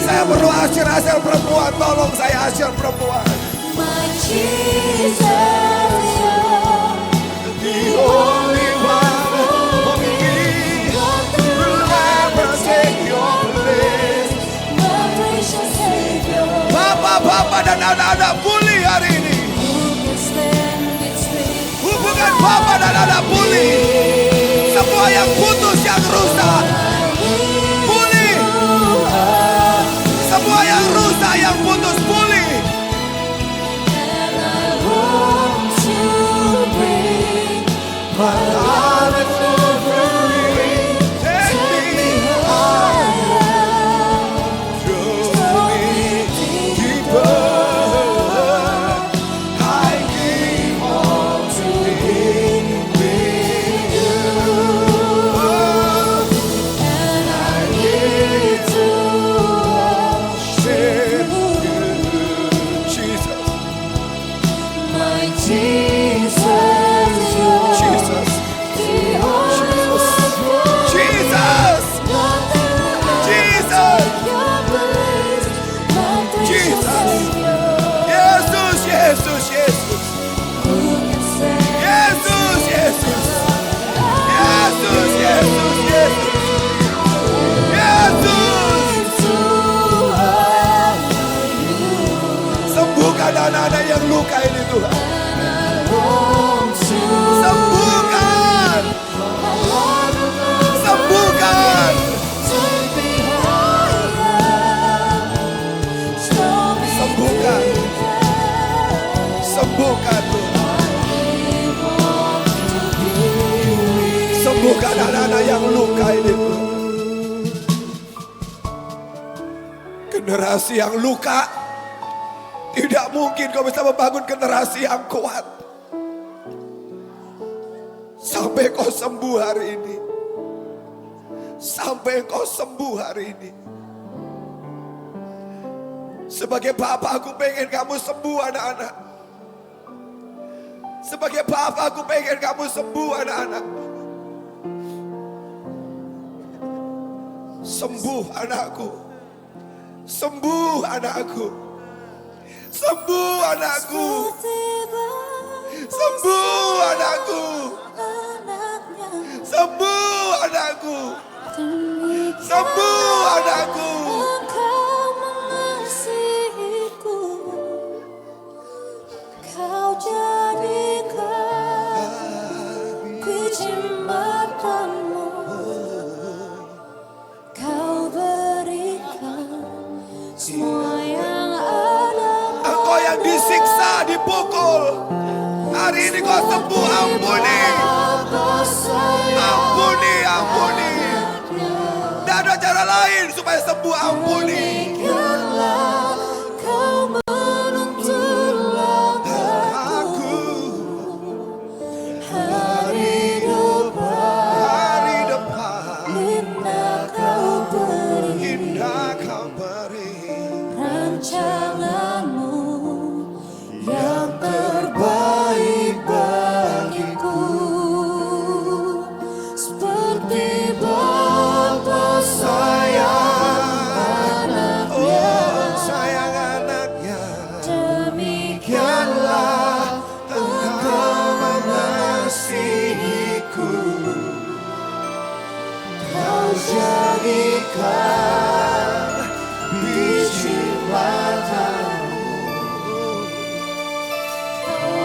Saya perlu hasil perempuan, tolong saya hasil perempuan. My Jesus, The only one for me will never take your place. my precious Savior, Bapak-bapak dan anak-anak pulih hari ini. who can stand between Hubungan bapak dan anak pulih. Semua yang putus, yang rusak, pulih. Semua yang rusak, yang putus, pulih. and I want to bring My heart is offering. Take me higher. Draw me deeper. I give all to be with you. and I need to Worship you, Jesus. my Jesus, you're Jesus. the only one for Jesus. Jesus. your place, my precious Jesus. Savior, Yesus, Yesus, Yesus. who can stand Yesus, Yesus. Yesus, Yesus, Yesus. Yesus. to Sembuhkan anak-anak yang luka ini Tuhan. want to Sembuhkan. Sembuhkan. take me higher, show me Sembuhkan. Sembuhkan Tuhan. Sembuhkan anak-anak yang luka ini Tuhan. Generasi yang luka, tidak mungkin kau bisa membangun generasi yang kuat. Sampai kau sembuh hari ini. Sampai kau sembuh hari ini. Sebagai bapak aku pengen kamu sembuh anak-anak. Sebagai bapak aku pengen kamu sembuh anak-anak. Sembuh anakku. Sembuh anakku. Sembuh anakku. Sembuh anakku. anaknya Sembuh anakku. demi Sembuh anakku. Engkau mengasihiku, Kau jadikan biji matamu, Kau berikan semua yang ada. Engkau yang disiksa, dipukul. Hari ini kau sembuh, ampuni. Ampuni, ampuni. Tidak ada cara lain supaya sembuh, ampuni. Biarlah Kau menuntun langkahku hari depan. Hari depan Indah Kau beri indah kau beri. rancanganmu yang terbaik bagiku, seperti berikan biji matamu.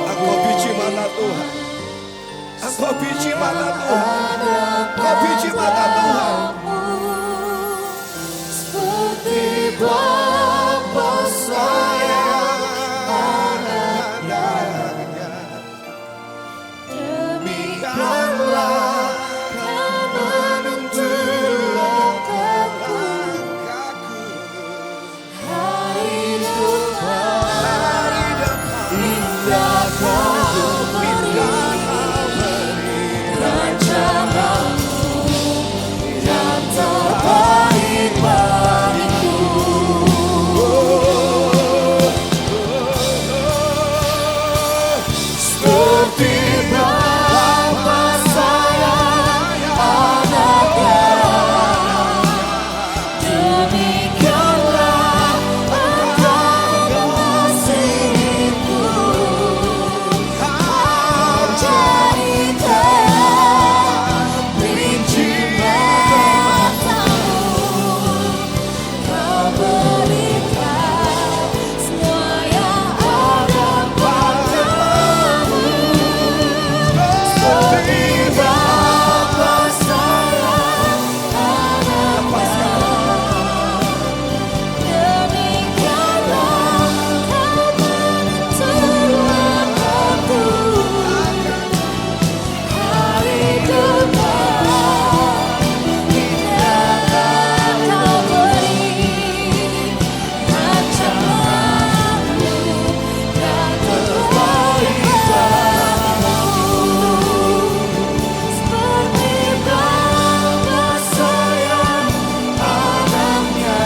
Engkau biji mata Tuhan. Engkau biji mata Tuhan. Engkau biji mata Tuhan. Seperti Bapa sayang anaknya, demikianlah kau menuntun langkahku. hari depan, Indah kau beri rencanamu yang terbaik bagiku. Seperti Bapa sayang anaknya, demikianlah Engkau mengasihiku. Jadikan biji matamu, Kau berikan semua yang ada padamu. Seperti Bapa sayang anaknya, demikianlah Kau menuntun langkahku. Hari depan, indahlah Kau beri rencanamu yang terbaik bagiku. Seperti Bapa sayang anaknya,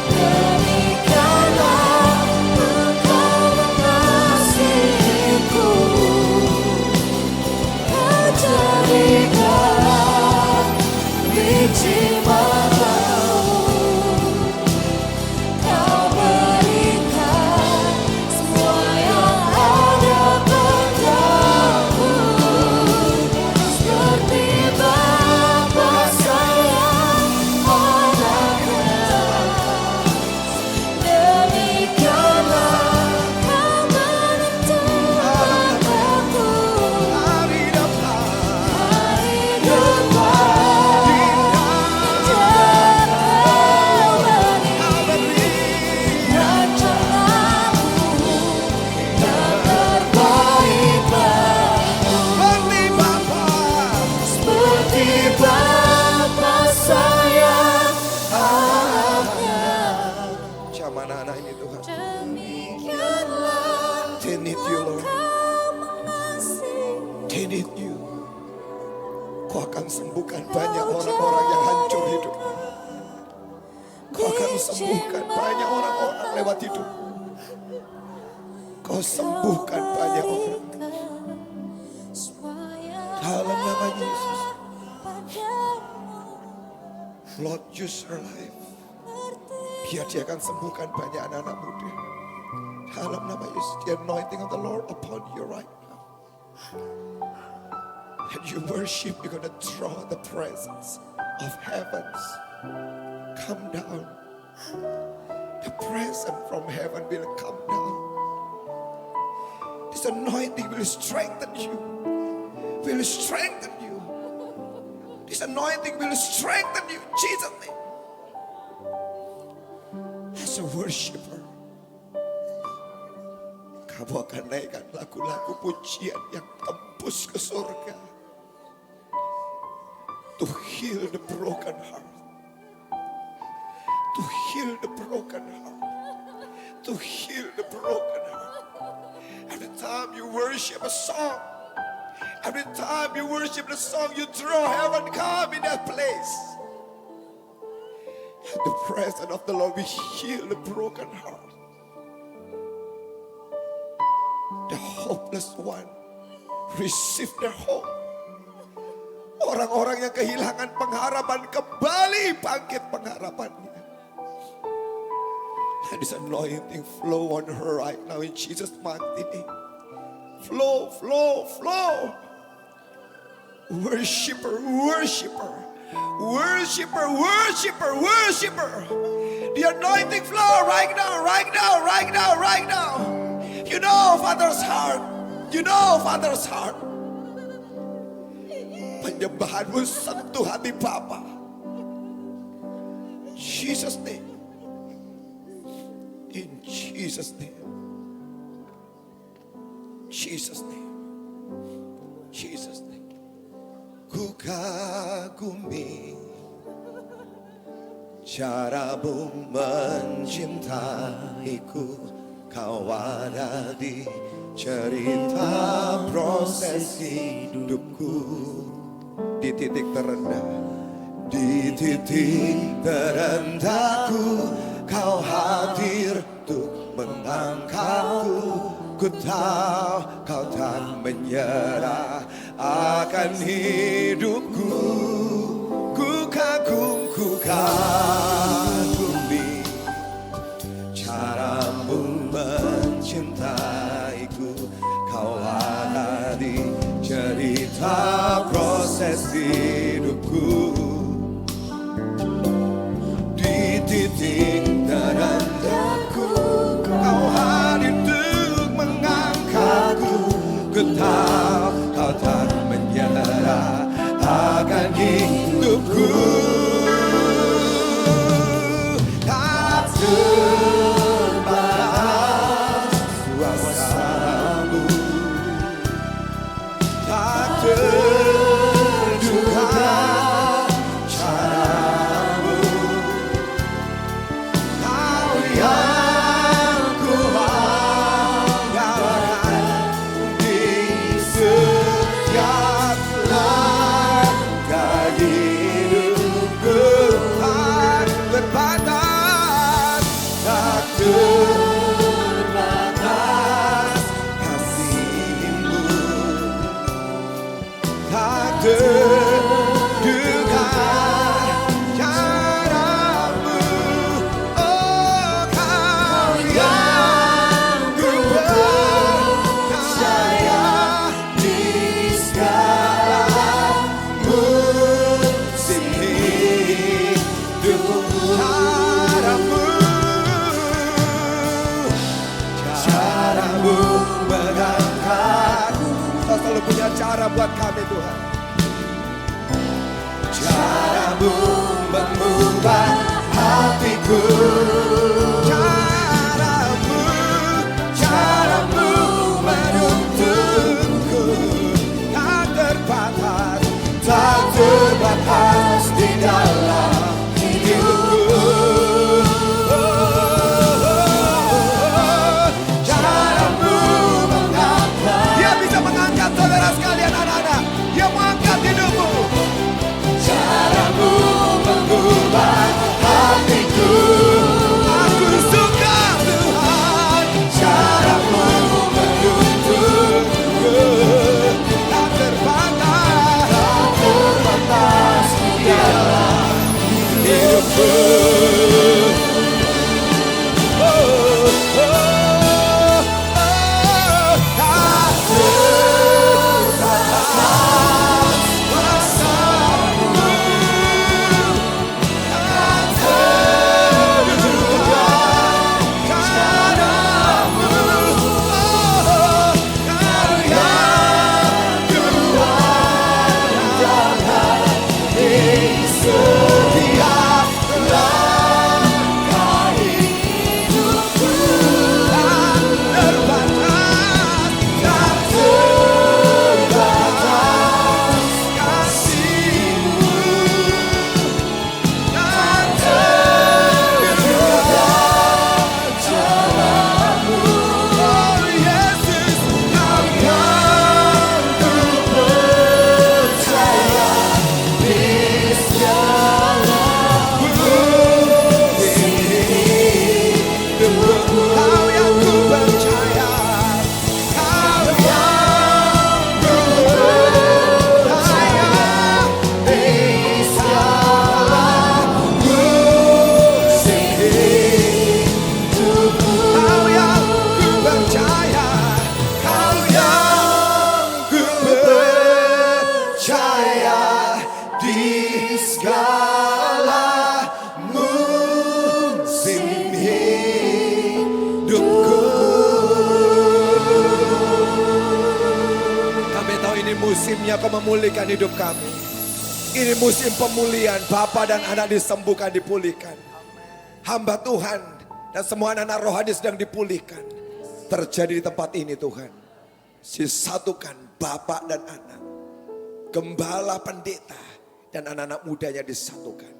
demikianlah Engkau mengasihiku. Jadikan biji matamu, Kau berikan semua yang ada padamu. Seperti Bapa sayang anaknya, demikianlah Kau menuntun langkahku. Hari depan, Kau beri rencanamu yang terbaik bagiku. Seperti Bapa sayang anaknya, Siapa anak-anak ini Tuhan? demikianlah They need you, Lord. Kau mengasihi. They need you. Kau akan sembuhkan banyak orang-orang yang hancur hidup. Kau akan sembuhkan banyak orang-orang lewat hidup. Kau sembuhkan banyak orang. Dalam nama Yesus. Lord, use her life. Biar dia akan sembuhkan banyak anak-anak muda. Dalam nama Yesus, the anointing of the Lord upon you right now. And you worship, you're going to draw the presence of heavens. Come down. The presence from heaven will come down. This anointing will strengthen you. Will strengthen you. This anointing will strengthen you in Jesus' name. As a worshiper, kamu akan naikkan lagu-lagu pujian yang tembus ke surga. To heal the broken heart. To heal the broken heart. To heal the broken heart. Every time you worship a song, every time you worship the song, you draw heaven come in that place. And the presence of the Lord will heal the broken heart. The hopeless one receive their hope. Orang-orang yang kehilangan pengharapan kembali bangkit pengharapannya. And this anointing flow on her right now in Jesus' mighty name. Flow, flow, flow. Worship her, worship her. Worshipper, worshipper, worshipper. The anointing flow right now, right now, right now, right now. You know Father's heart. You know Father's heart. Penyembahan mo sentuh hati Papa. Jesus name. In Jesus name. Jesus name. Jesus name. Ku kagumi caramu mencintaiku. Kau ada di cerita proses hidupku. Di titik terendah, di titik terendahku, kau hadir untuk mengangkatku. Ku tahu kau tak menyerah akan hidupku. Ku kagumi caramu mencintaiku. Kau ada di cerita proses hidupku. Di titik terendahku, kau hadir untuk mengangkatku. Ku tahu kau tak menyerah akan hidupku. Tak terbatas kuasamu, tak terduga caramu. Kau yang ku andalkan di setiap langkah hidupku. Tak terbatas, tak terbatas kasih-Mu. Tak terduga caramu. Oh, Kau yang ku percaya di segala musim hidupku. Caramu mengangkatku. Kau selalu punya cara buat kami, Tuhan. Caramu mengubah hatiku. Caramu menuntunku. Tak terbatas, tak terbatas di dalam hidupku. Caramu mengangkat. Dia bisa mengangkat saudara sekalian, anak-anak. Dia mengangkat hidupmu. Caramu mengubah hatiku. Aku musimnya Kau memulihkan hidup kami. Ini musim pemulihan, Bapa dan anak disembuhkan, dipulihkan. Hamba Tuhan dan semua anak-anak rohani sedang dipulihkan. Terjadi di tempat ini Tuhan. Disatukan Bapa dan anak. Gembala, pendeta dan anak-anak mudanya disatukan.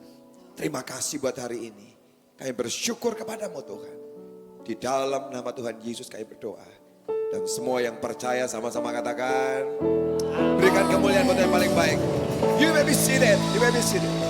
Terima kasih buat hari ini. Kami bersyukur kepadamu Tuhan. Di dalam nama Tuhan Yesus kami berdoa. Dan semua yang percaya sama-sama katakan. Berikan kemuliaan buat yang paling baik. You may be seated. You may be seated.